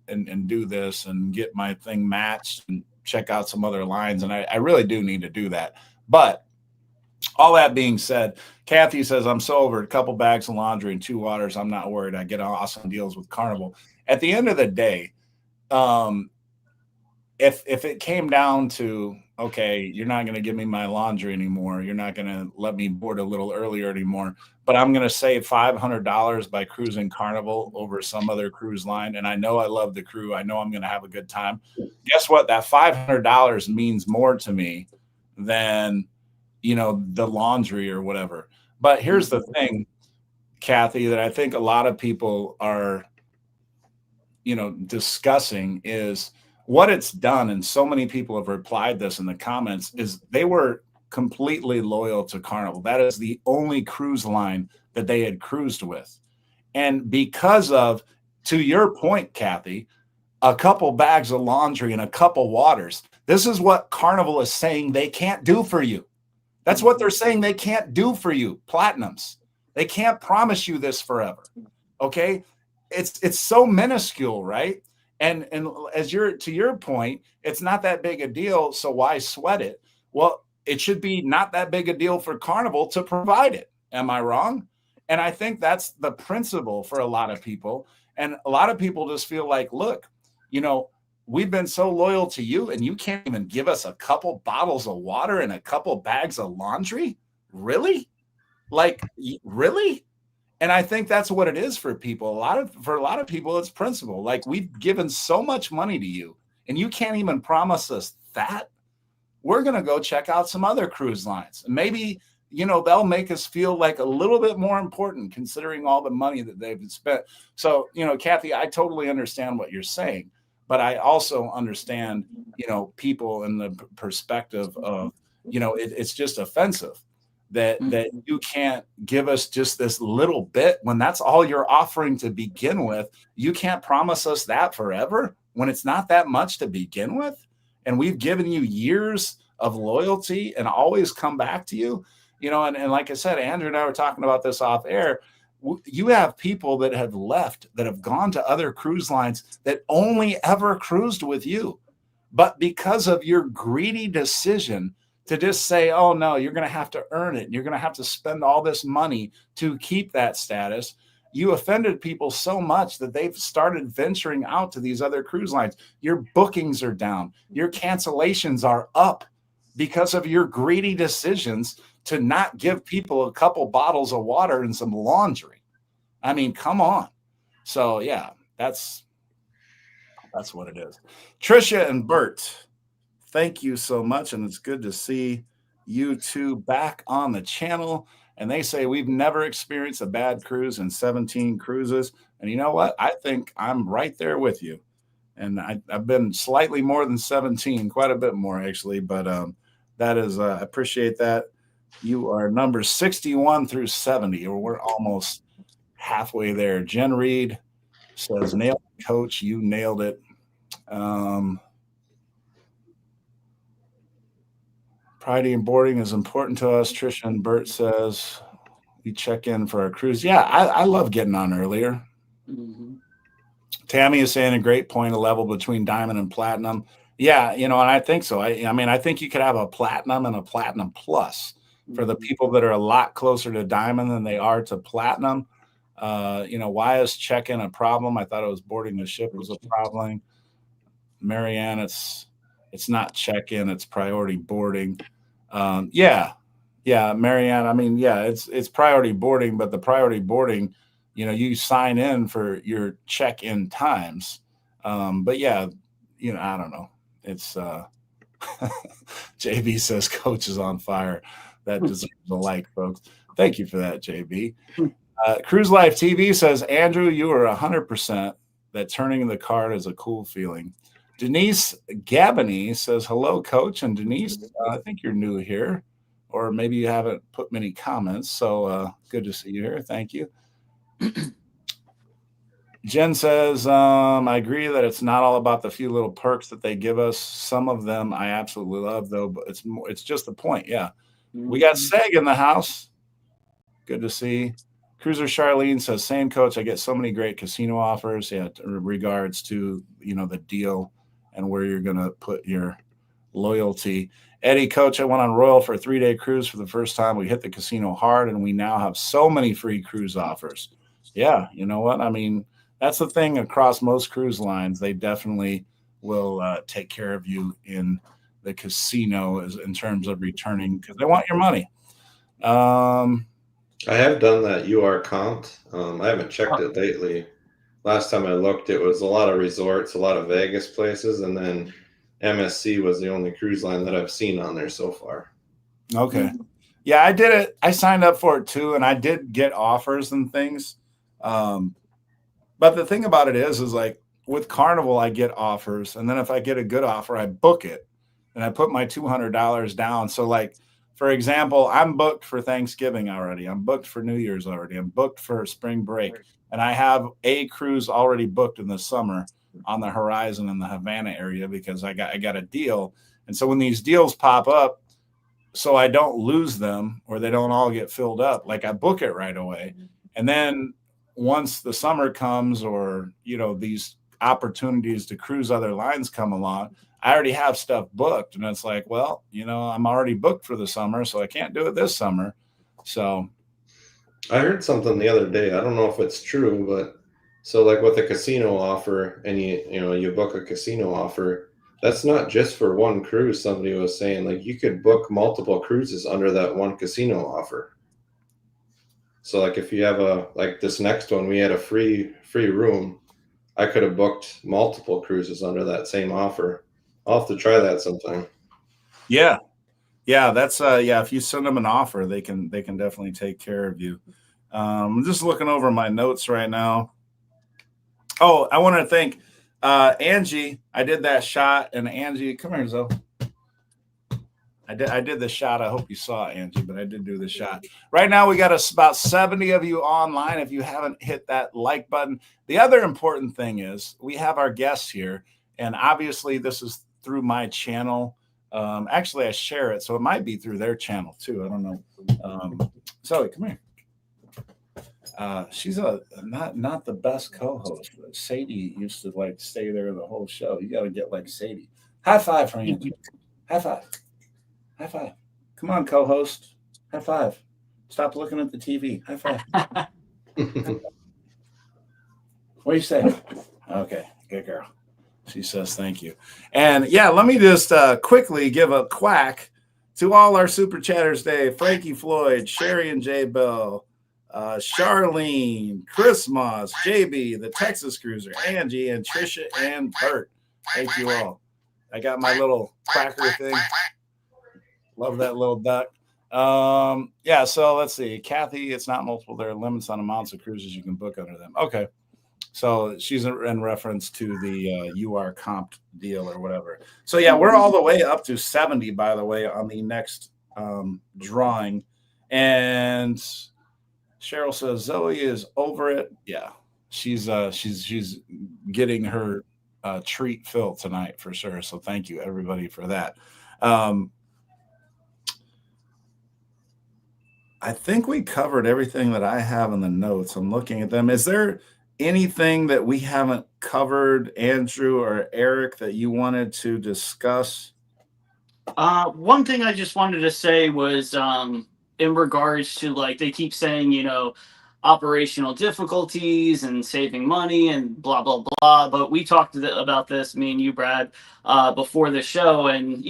and do this and get my thing matched and check out some other lines. And I really do need to do that. But all that being said, Kathy says, I'm so over a couple bags of laundry and 2 waters. I'm not worried. I get awesome deals with Carnival. At the end of the day, if it came down to, okay, you're not going to give me my laundry anymore, you're not going to let me board a little earlier anymore, but I'm going to save $500 by cruising Carnival over some other cruise line, and I know I love the crew, I know I'm going to have a good time, guess what? That $500 means more to me than, the laundry or whatever. But here's the thing, Kathy, that I think a lot of people are, discussing is what it's done, and so many people have replied this in the comments, is they were completely loyal to Carnival. That is the only cruise line that they had cruised with. And because of, to your point, Kathy, a couple bags of laundry and a couple waters, this is what Carnival is saying they can't do for you. That's what they're saying they can't do for you, platinums. They can't promise you this forever. Okay? It's so minuscule, right? And to your point, it's not that big a deal, so why sweat it? Well, it should be not that big a deal for Carnival to provide it. Am I wrong? And I think that's the principle for a lot of people. And a lot of people just feel like, look, we've been so loyal to you, and you can't even give us a couple bottles of water and a couple bags of laundry? Really? Really? And I think that's what it is for people. For a lot of people, it's principle. Like, we've given so much money to you, and you can't even promise us that. We're going to go check out some other cruise lines. Maybe they'll make us feel like a little bit more important considering all the money that they've spent. So, Kathy, I totally understand what you're saying, but I also understand, people in the perspective of, it's just offensive that you can't give us just this little bit when that's all you're offering to begin with. You can't promise us that forever when it's not that much to begin with. And we've given you years of loyalty and always come back to you. And like I said, Andrew and I were talking about this off air. You have people that have left, that have gone to other cruise lines that only ever cruised with you. But because of your greedy decision to just say, oh, no, you're going to have to earn it, you're going to have to spend all this money to keep that status, you offended people so much that they've started venturing out to these other cruise lines. Your bookings are down. Your cancellations are up because of your greedy decisions to not give people a couple bottles of water and some laundry. I mean, come on. So, yeah, that's what it is. Trisha and Bert, thank you so much. And it's good to see you two back on the channel. And they say we've never experienced a bad cruise in 17 cruises. And you know what? I think I'm right there with you. And I've been slightly more than 17, quite a bit more actually. But that is, I appreciate that. You are numbers 61 through 70, or we're almost halfway there. Jen Reed says, nailed it, Coach. You nailed it. Priority and boarding is important to us. Trisha and Bert says we check in for our cruise. Yeah, I love getting on earlier. Mm-hmm. Tammy is saying a great point, a level between diamond and platinum. Yeah, and I think so. I mean, I think you could have a platinum and a platinum plus for the people that are a lot closer to diamond than they are to platinum. Why is check-in a problem? I thought it was boarding the ship was a problem. Marianne, it's not check-in, it's priority boarding. Yeah, Marianne. I mean, yeah, it's priority boarding, but the priority boarding, you sign in for your check-in times. But yeah, I don't know. It's JB says Coach is on fire. That deserves a like, folks. Thank you for that, JB. Cruise Life TV says, Andrew, you are 100% that turning the card is a cool feeling. Denise Gabany says, hello, Coach. And Denise, I think you're new here, or maybe you haven't put many comments. So good to see you here. Thank you. Jen says, I agree that it's not all about the few little perks that they give us. Some of them I absolutely love, though, but it's just the point. Yeah. We got Seg in the house. Good to see. Cruiser Charlene says, same, Coach. I get so many great casino offers. Yeah, in regards to, the deal and where you're going to put your loyalty. Eddie, Coach, I went on Royal for a 3-day cruise for the first time. We hit the casino hard, and we now have so many free cruise offers. Yeah, you know what? I mean, that's the thing across most cruise lines. They definitely will take care of you in the casino in terms of returning because they want your money. I have done that UR count. I haven't checked it lately. Last time I looked, it was a lot of resorts, a lot of Vegas places, and then MSC was the only cruise line that I've seen on there so far. Okay. Yeah, I did it. I signed up for it too, and I did get offers and things. But the thing about it is like with Carnival, I get offers, and then if I get a good offer, I book it, and I put my $200 down. So like, for example, I'm booked for Thanksgiving already. I'm booked for New Year's already. I'm booked for spring break. And I have a cruise already booked in the summer on the horizon in the Havana area because I got a deal. And so when these deals pop up, so I don't lose them or they don't all get filled up, like I book it right away. And then once the summer comes or, these opportunities to cruise other lines come along, I already have stuff booked. And it's like, well, I'm already booked for the summer, so I can't do it this summer. So I heard something the other day. I don't know if it's true, but so like with a casino offer and you book a casino offer, that's not just for one cruise. Somebody was saying like you could book multiple cruises under that one casino offer. So like if you have like this next one, we had a free room. I could have booked multiple cruises under that same offer. I'll have to try that sometime. Yeah. Yeah, that's yeah. If you send them an offer, they can definitely take care of you. I'm just looking over my notes right now. Oh, I want to thank Angie. I did that shot, and Angie, come here, Zoe. I did the shot. I hope you saw it, Angie, but I did do the shot. Right now, we got about 70 of you online. If you haven't hit that like button, the other important thing is we have our guests here, and obviously this is through my channel. Actually, I share it, so it might be through their channel too. I don't know. Zoe, come here. She's not the best co-host. Sadie used to like stay there the whole show. You got to get like Sadie. High five for Angie. High five. High five. Come on, co-host. High five. Stop looking at the TV. High five. What do you say? Okay, good girl. She says thank you. And yeah, let me just quickly give a quack to all our super chatters today. Frankie Floyd, Sherry and J Bell, Charlene, Chris Moss, JB, the Texas Cruiser, Angie, and Trisha and Bert. Thank you all. I got my little quacker thing. Love that little duck. Yeah, so let's see. Kathy, it's not multiple. There are limits on amounts of cruises you can book under them. Okay. So she's in reference to the UR comp deal or whatever. So yeah, we're all the way up to 70, by the way, on the next drawing. And Cheryl says Zoe is over it. Yeah, she's getting her treat filled tonight for sure. So thank you everybody for that. I think we covered everything that I have in the notes. I'm looking at them. Is there anything that we haven't covered, Andrew or Eric, that you wanted to discuss? One thing I just wanted to say was in regards to, like, they keep saying, operational difficulties and saving money and blah blah blah, but we talked about this, me and you, Brad, before the show. And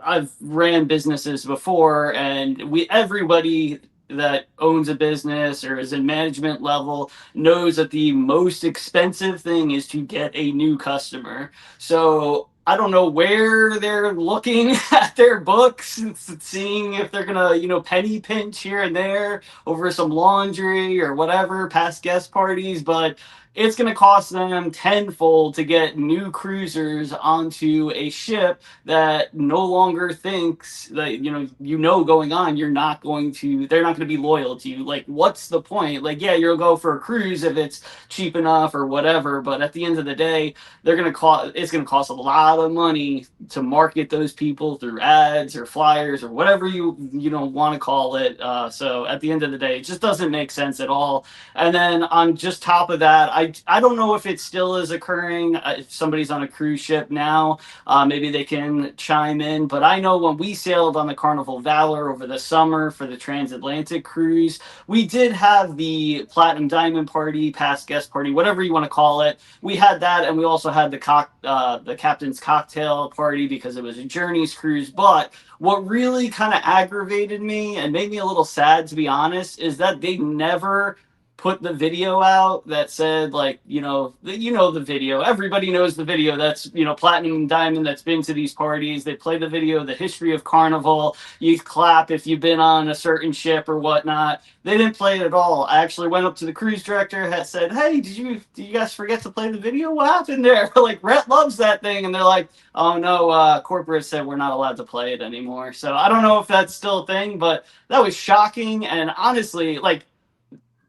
I've ran businesses before, and everybody that owns a business or is in management level knows that the most expensive thing is to get a new customer. So I don't know where they're looking at their books and seeing if they're gonna, penny pinch here and there over some laundry or whatever, past guest parties, but it's going to cost them tenfold to get new cruisers onto a ship that no longer thinks that, going on, they're not going to be loyal to you. Like, what's the point? Like, yeah, you'll go for a cruise if it's cheap enough or whatever, but at the end of the day, it's going to cost a lot of money to market those people through ads or flyers or whatever you don't want to call it. So at the end of the day, it just doesn't make sense at all. And then on just top of that, I don't know if it still is occurring. If somebody's on a cruise ship now, maybe they can chime in. But I know when we sailed on the Carnival Valor over the summer for the transatlantic cruise, we did have the Platinum Diamond Party, past guest party, whatever you want to call it. We had that, and we also had the captain's cocktail party because it was a Journeys cruise. But what really kind of aggravated me and made me a little sad, to be honest, is that they never put the video out that said, like, the video. Everybody knows the video. That's, Platinum and Diamond that's been to these parties. They play the video, the history of Carnival. You clap if you've been on a certain ship or whatnot. They didn't play it at all. I actually went up to the cruise director, had said, "Hey, did you guys forget to play the video? What happened there?" Like, Rhett loves that thing, and they're like, "Oh no, corporate said we're not allowed to play it anymore." So I don't know if that's still a thing, but that was shocking. And honestly, like,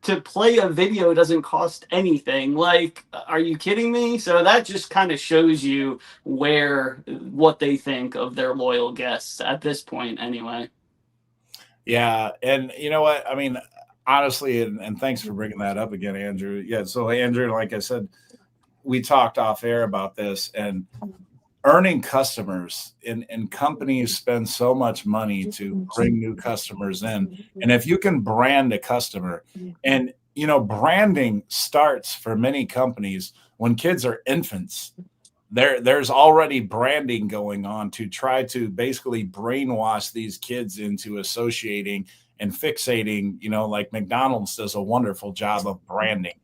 to play a video doesn't cost anything. Like, are you kidding me? So that just kind of shows you what they think of their loyal guests at this point, anyway. Yeah, and you know what? I mean, honestly, and thanks for bringing that up again, Andrew. Yeah, so Andrew, like I said, we talked off air about this, and earning customers and companies spend so much money to bring new customers in. And if you can brand a customer, and branding starts for many companies when kids are infants. There's already branding going on to try to basically brainwash these kids into associating and fixating, like McDonald's does a wonderful job of branding,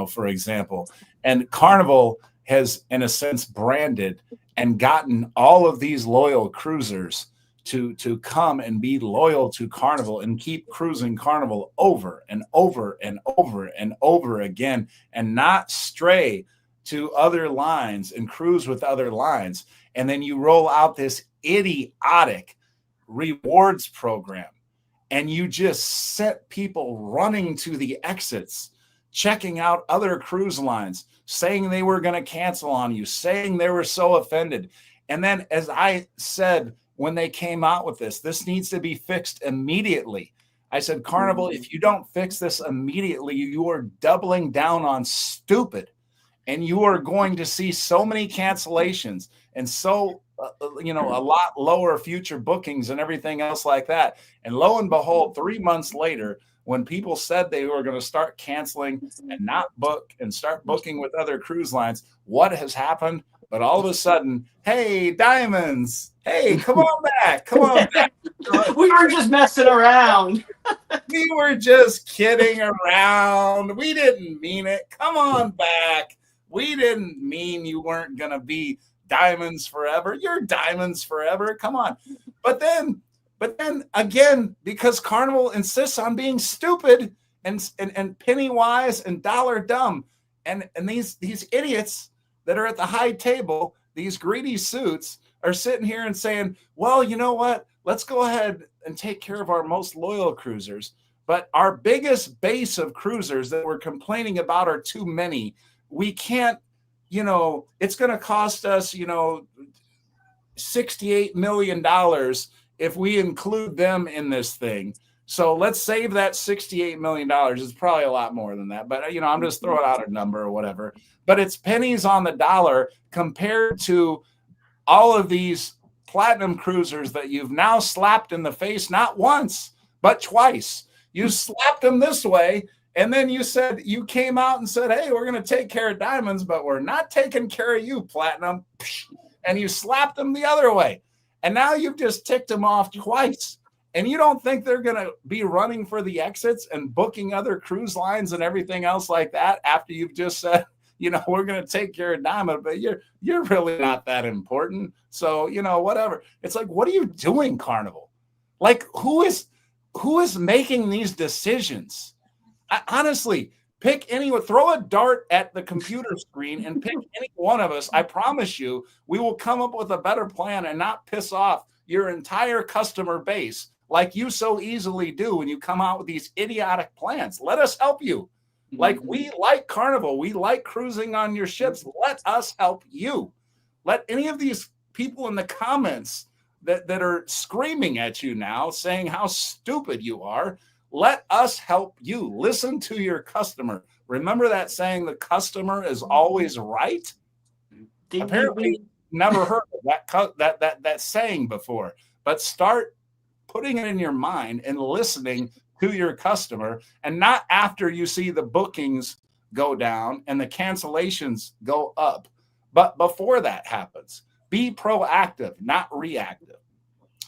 for example. And Carnival has, in a sense, branded and gotten all of these loyal cruisers to come and be loyal to Carnival and keep cruising Carnival over and over and over and over again, and not stray to other lines and cruise with other lines. And then you roll out this idiotic rewards program, and you just set people running to the exits, checking out other cruise lines, saying they were going to cancel on you, saying they were so offended. And then, as I said, when they came out with this needs to be fixed immediately. I said, Carnival, if you don't fix this immediately, you are doubling down on stupid, and you are going to see so many cancellations and so a lot lower future bookings and everything else like that. And lo and behold, 3 months later, when people said they were going to start canceling and not book and start booking with other cruise lines, what has happened? But all of a sudden, hey, Diamonds, hey, come on back. Come on back. We were just messing around. We were just kidding around. We didn't mean it. Come on back. We didn't mean you weren't going to be Diamonds forever. You're Diamonds forever. Come on. But then again, because Carnival insists on being stupid and penny wise and dollar dumb, and these idiots that are at the high table, these greedy suits, are sitting here and saying, well, you know what? Let's go ahead and take care of our most loyal cruisers. But our biggest base of cruisers that we're complaining about are too many. We can't, it's going to cost us, $68 million if we include them in this thing. So let's save that $68 million. It's probably a lot more than that, but I'm just throwing out a number or whatever. But it's pennies on the dollar compared to all of these platinum cruisers that you've now slapped in the face, not once, but twice. You slapped them this way, and then you came out and said, hey, we're going to take care of Diamonds, but we're not taking care of you, Platinum. And you slapped them the other way. And now you've just ticked them off twice. And you don't think they're going to be running for the exits and booking other cruise lines and everything else like that after you've just said, we're going to take care of Diamond, but you're really not that important. So, whatever. It's like, what are you doing, Carnival? Like, who is making these decisions? Honestly, pick anyone, throw a dart at the computer screen and pick any one of us. I promise you, we will come up with a better plan and not piss off your entire customer base like you so easily do when you come out with these idiotic plans. Let us help you. Like, we like Carnival. We like cruising on your ships. Let us help you. Let any of these people in the comments that are screaming at you now saying how stupid you are, let us help you. Listen to your customer. Remember that saying, the customer is always right? Apparently, never heard of that saying before. But start putting it in your mind and listening to your customer, and not after you see the bookings go down and the cancellations go up, but before that happens. Be proactive, not reactive.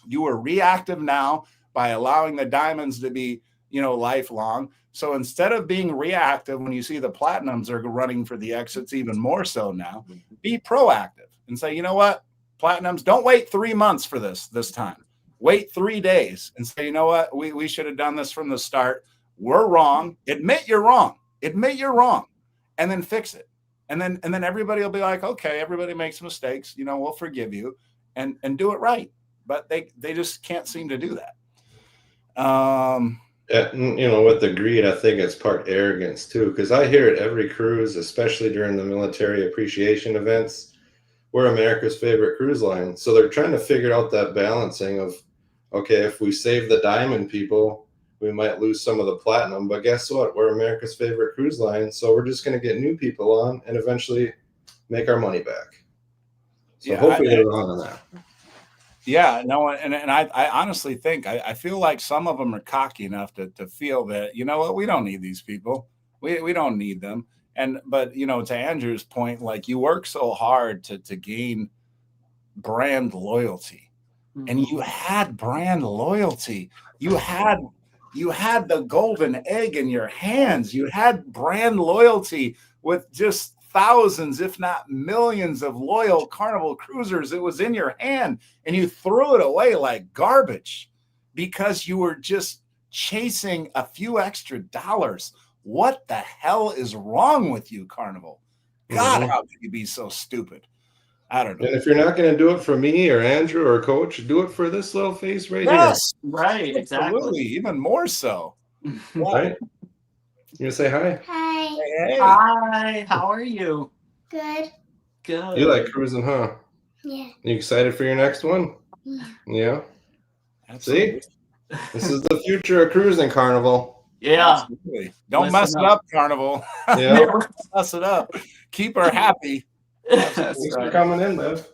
You are reactive now by allowing the Diamonds to be, lifelong. So instead of being reactive when you see the Platinums are running for the exits, even more so now, be proactive and say, you know what, Platinums, don't wait 3 months for this time. Wait 3 days and say, you know what, we should have done this from the start. We're wrong. Admit you're wrong. And then fix it. And then everybody will be like, okay, everybody makes mistakes. We'll forgive you and do it right. But they just can't seem to do that. With the greed, I think it's part arrogance too, because I hear it every cruise, especially during the military appreciation events. We're America's favorite cruise line. So they're trying to figure out that balancing of, okay, if we save the Diamond people, we might lose some of the Platinum, but guess what? We're America's favorite cruise line. So we're just going to get new people on and eventually make our money back. So hopefully they're wrong on that. Yeah, no, and I honestly think, I feel like some of them are cocky enough to feel that, you know what, we don't need these people. We don't need them. But to Andrew's point, like, you work so hard to gain brand loyalty, and you had brand loyalty. You had the golden egg in your hands. You had brand loyalty with just thousands, if not millions, of loyal Carnival cruisers. It was in your hand and you threw it away like garbage because you were just chasing a few extra dollars. What the hell is wrong with you, Carnival? God, how could you be so stupid? I don't know. And if you're not going to do it for me or Andrew or Coach, do it for this little face right Yes, right, exactly. absolutely, even more so. here. Right? You gonna say hi? Hi. Hey. Hi, how are you? Good. Good. You like cruising, huh? Yeah. You excited for your next one? Yeah. Yeah. Absolutely. See? This is the future of cruising, Carnival. Yeah. Absolutely. Don't Listen mess it up, Carnival. Yeah. Don't mess it up. Keep her happy. That's Thanks for right. coming in, Liv.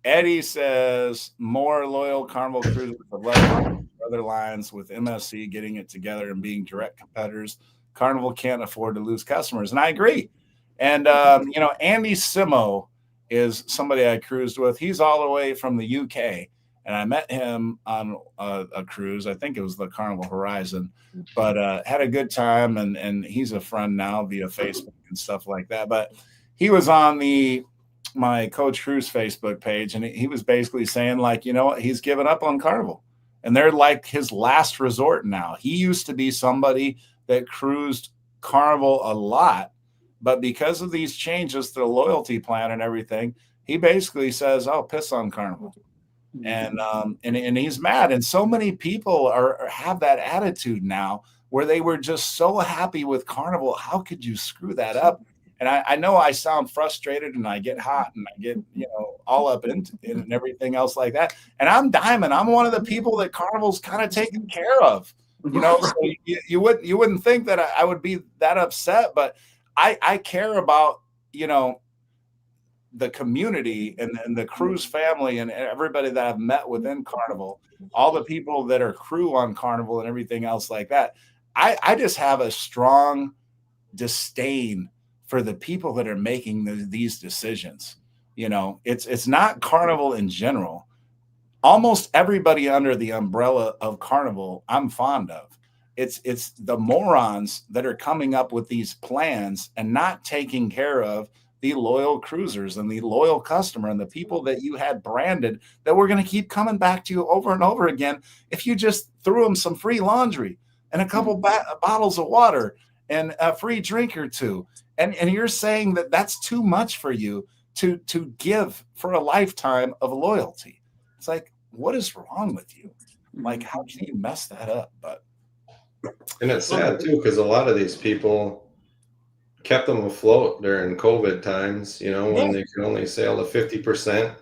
Eddie says more loyal Carnival cruisers have left other lines with MSC getting it together and being direct competitors. Carnival can't afford to lose customers, and I agree. And Andy Simo is somebody I cruised with. He's all the way from the UK, and I met him on a cruise. I think it was the Carnival Horizon, but had a good time. And he's a friend now via Facebook and stuff like that. But he was on my Coach Cruise Facebook page, and he was basically saying, like, you know what, he's given up on Carnival, and they're like his last resort now. He used to be somebody that cruised Carnival a lot, but because of these changes to the loyalty plan and everything, he basically says, "I'll piss on Carnival," and he's mad. And so many people have that attitude now, where they were just so happy with Carnival. How could you screw that up? And I know I sound frustrated and I get hot and I get, all up in and everything else like that. And I'm Diamond. I'm one of the people that Carnival's kind of taken care of, so you wouldn't think that I would be that upset, but I care about, the community and the cruise family and everybody that I've met within Carnival, all the people that are crew on Carnival and everything else like that. I just have a strong disdain for the people that are making these decisions. It's not Carnival in general. Almost everybody under the umbrella of Carnival, I'm fond of. It's the morons that are coming up with these plans and not taking care of the loyal cruisers and the loyal customer and the people that you had branded that were going to keep coming back to you over and over again if you just threw them some free laundry and a couple bottles of water and a free drink or two. And you're saying that that's too much for you to give for a lifetime of loyalty. It's like, what is wrong with you? Like, how can you mess that up? And it's sad too, because a lot of these people kept them afloat during COVID times, when they could only sail to 50%.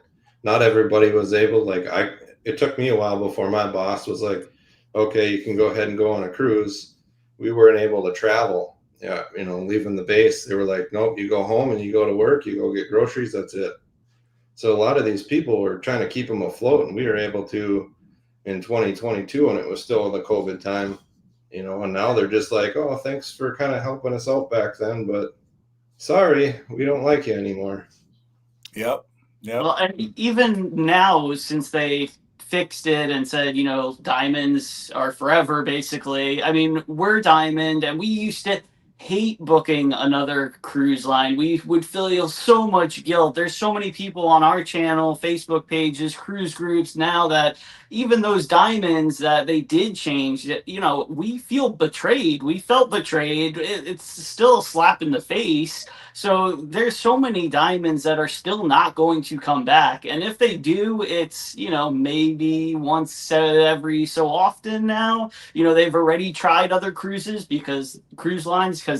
Not everybody was able, it took me a while before my boss was like, okay, you can go ahead and go on a cruise. We weren't able to travel, leaving the base. They were like, nope, you go home and you go to work, you go get groceries, that's it. So a lot of these people were trying to keep them afloat, and we were able to in 2022 when it was still the COVID time, and now they're just like, oh, thanks for kind of helping us out back then, but sorry, we don't like you anymore. Yep. Well, and even now, since they fixed it and said, diamonds are forever, basically. I mean, we're Diamond, and we used to hate booking another cruise line. We would feel so much guilt. There's so many people on our channel, Facebook pages, cruise groups now that even those diamonds that they did change, we feel betrayed. We felt betrayed. It's still a slap in the face. So there's so many diamonds that are still not going to come back. And if they do, it's, maybe once every so often now. They've already tried other cruises because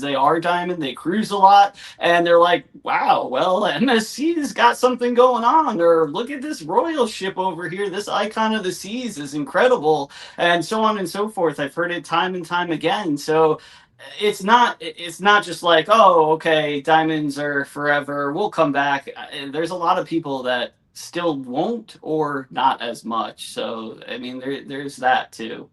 they are Diamond, they cruise a lot, and they're like, wow, well, MSC's got something going on, or look at this royal ship over here, this icon of the seas is incredible, and so on and so forth. I've heard it time and time again. So it's not just like, oh, okay, diamonds are forever, we'll come back. There's a lot of people that still won't, or not as much. So I mean, there's that too.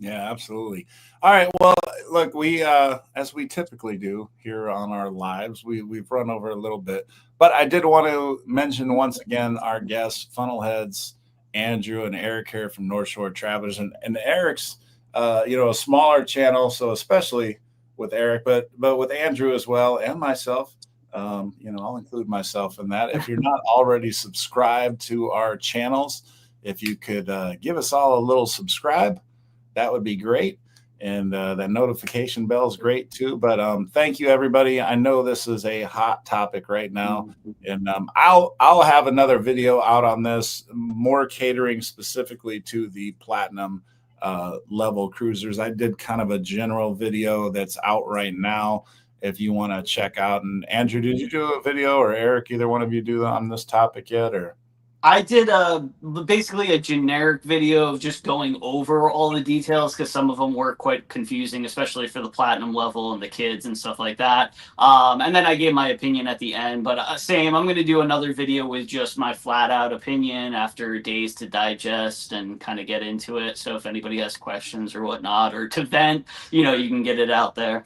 Yeah, absolutely. All right. Well, look, we as we typically do here on our lives, we've run over a little bit, but I did want to mention once again our guests, Funnelheads, Andrew and Eric here from North Shore Travelers, and Eric's a smaller channel, so especially with Eric, but with Andrew as well, and myself. I'll include myself in that. If you're not already subscribed to our channels, if you could give us all a little subscribe, that would be great. And that notification bell is great too. But thank you, everybody. I know this is a hot topic right now, and I'll have another video out on this, more catering specifically to the platinum level cruisers. I did kind of a general video that's out right now if you want to check out. And Andrew, did you do a video, or Eric, either one of you do on this topic yet? Or I did basically a generic video of just going over all the details, because some of them were quite confusing, especially for the platinum level and the kids and stuff like that. And then I gave my opinion at the end. But I'm going to do another video with just my flat out opinion after days to digest and kind of get into it. So if anybody has questions or whatnot, or to vent, you can get it out there.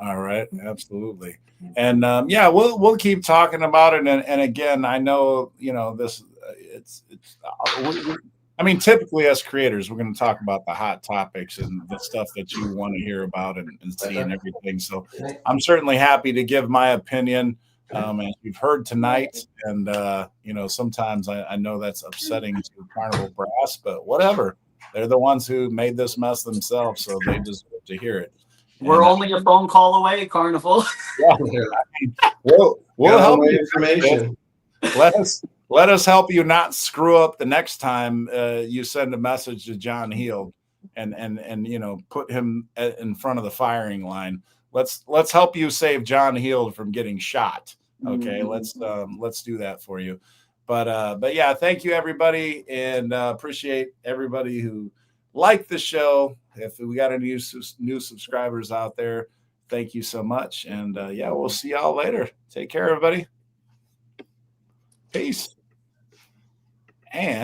All right, absolutely. And we'll keep talking about it. And again, I know this. I mean, typically as creators, we're going to talk about the hot topics and the stuff that you want to hear about and see and everything. So I'm certainly happy to give my opinion, as you've heard tonight. And sometimes I know that's upsetting to Carnival brass, but whatever. They're the ones who made this mess themselves, so they deserve to hear it. We're only a phone call away, Carnival. Yeah, we'll help you. Information. Let us help you not screw up the next time you send a message to John Heald and put him in front of the firing line. Let's help you save John Heald from getting shot. Okay, let's do that for you. But yeah, thank you everybody, and appreciate everybody who liked the show. If we got any new subscribers out there, thank you so much. And we'll see y'all later. Take care, everybody. Peace. And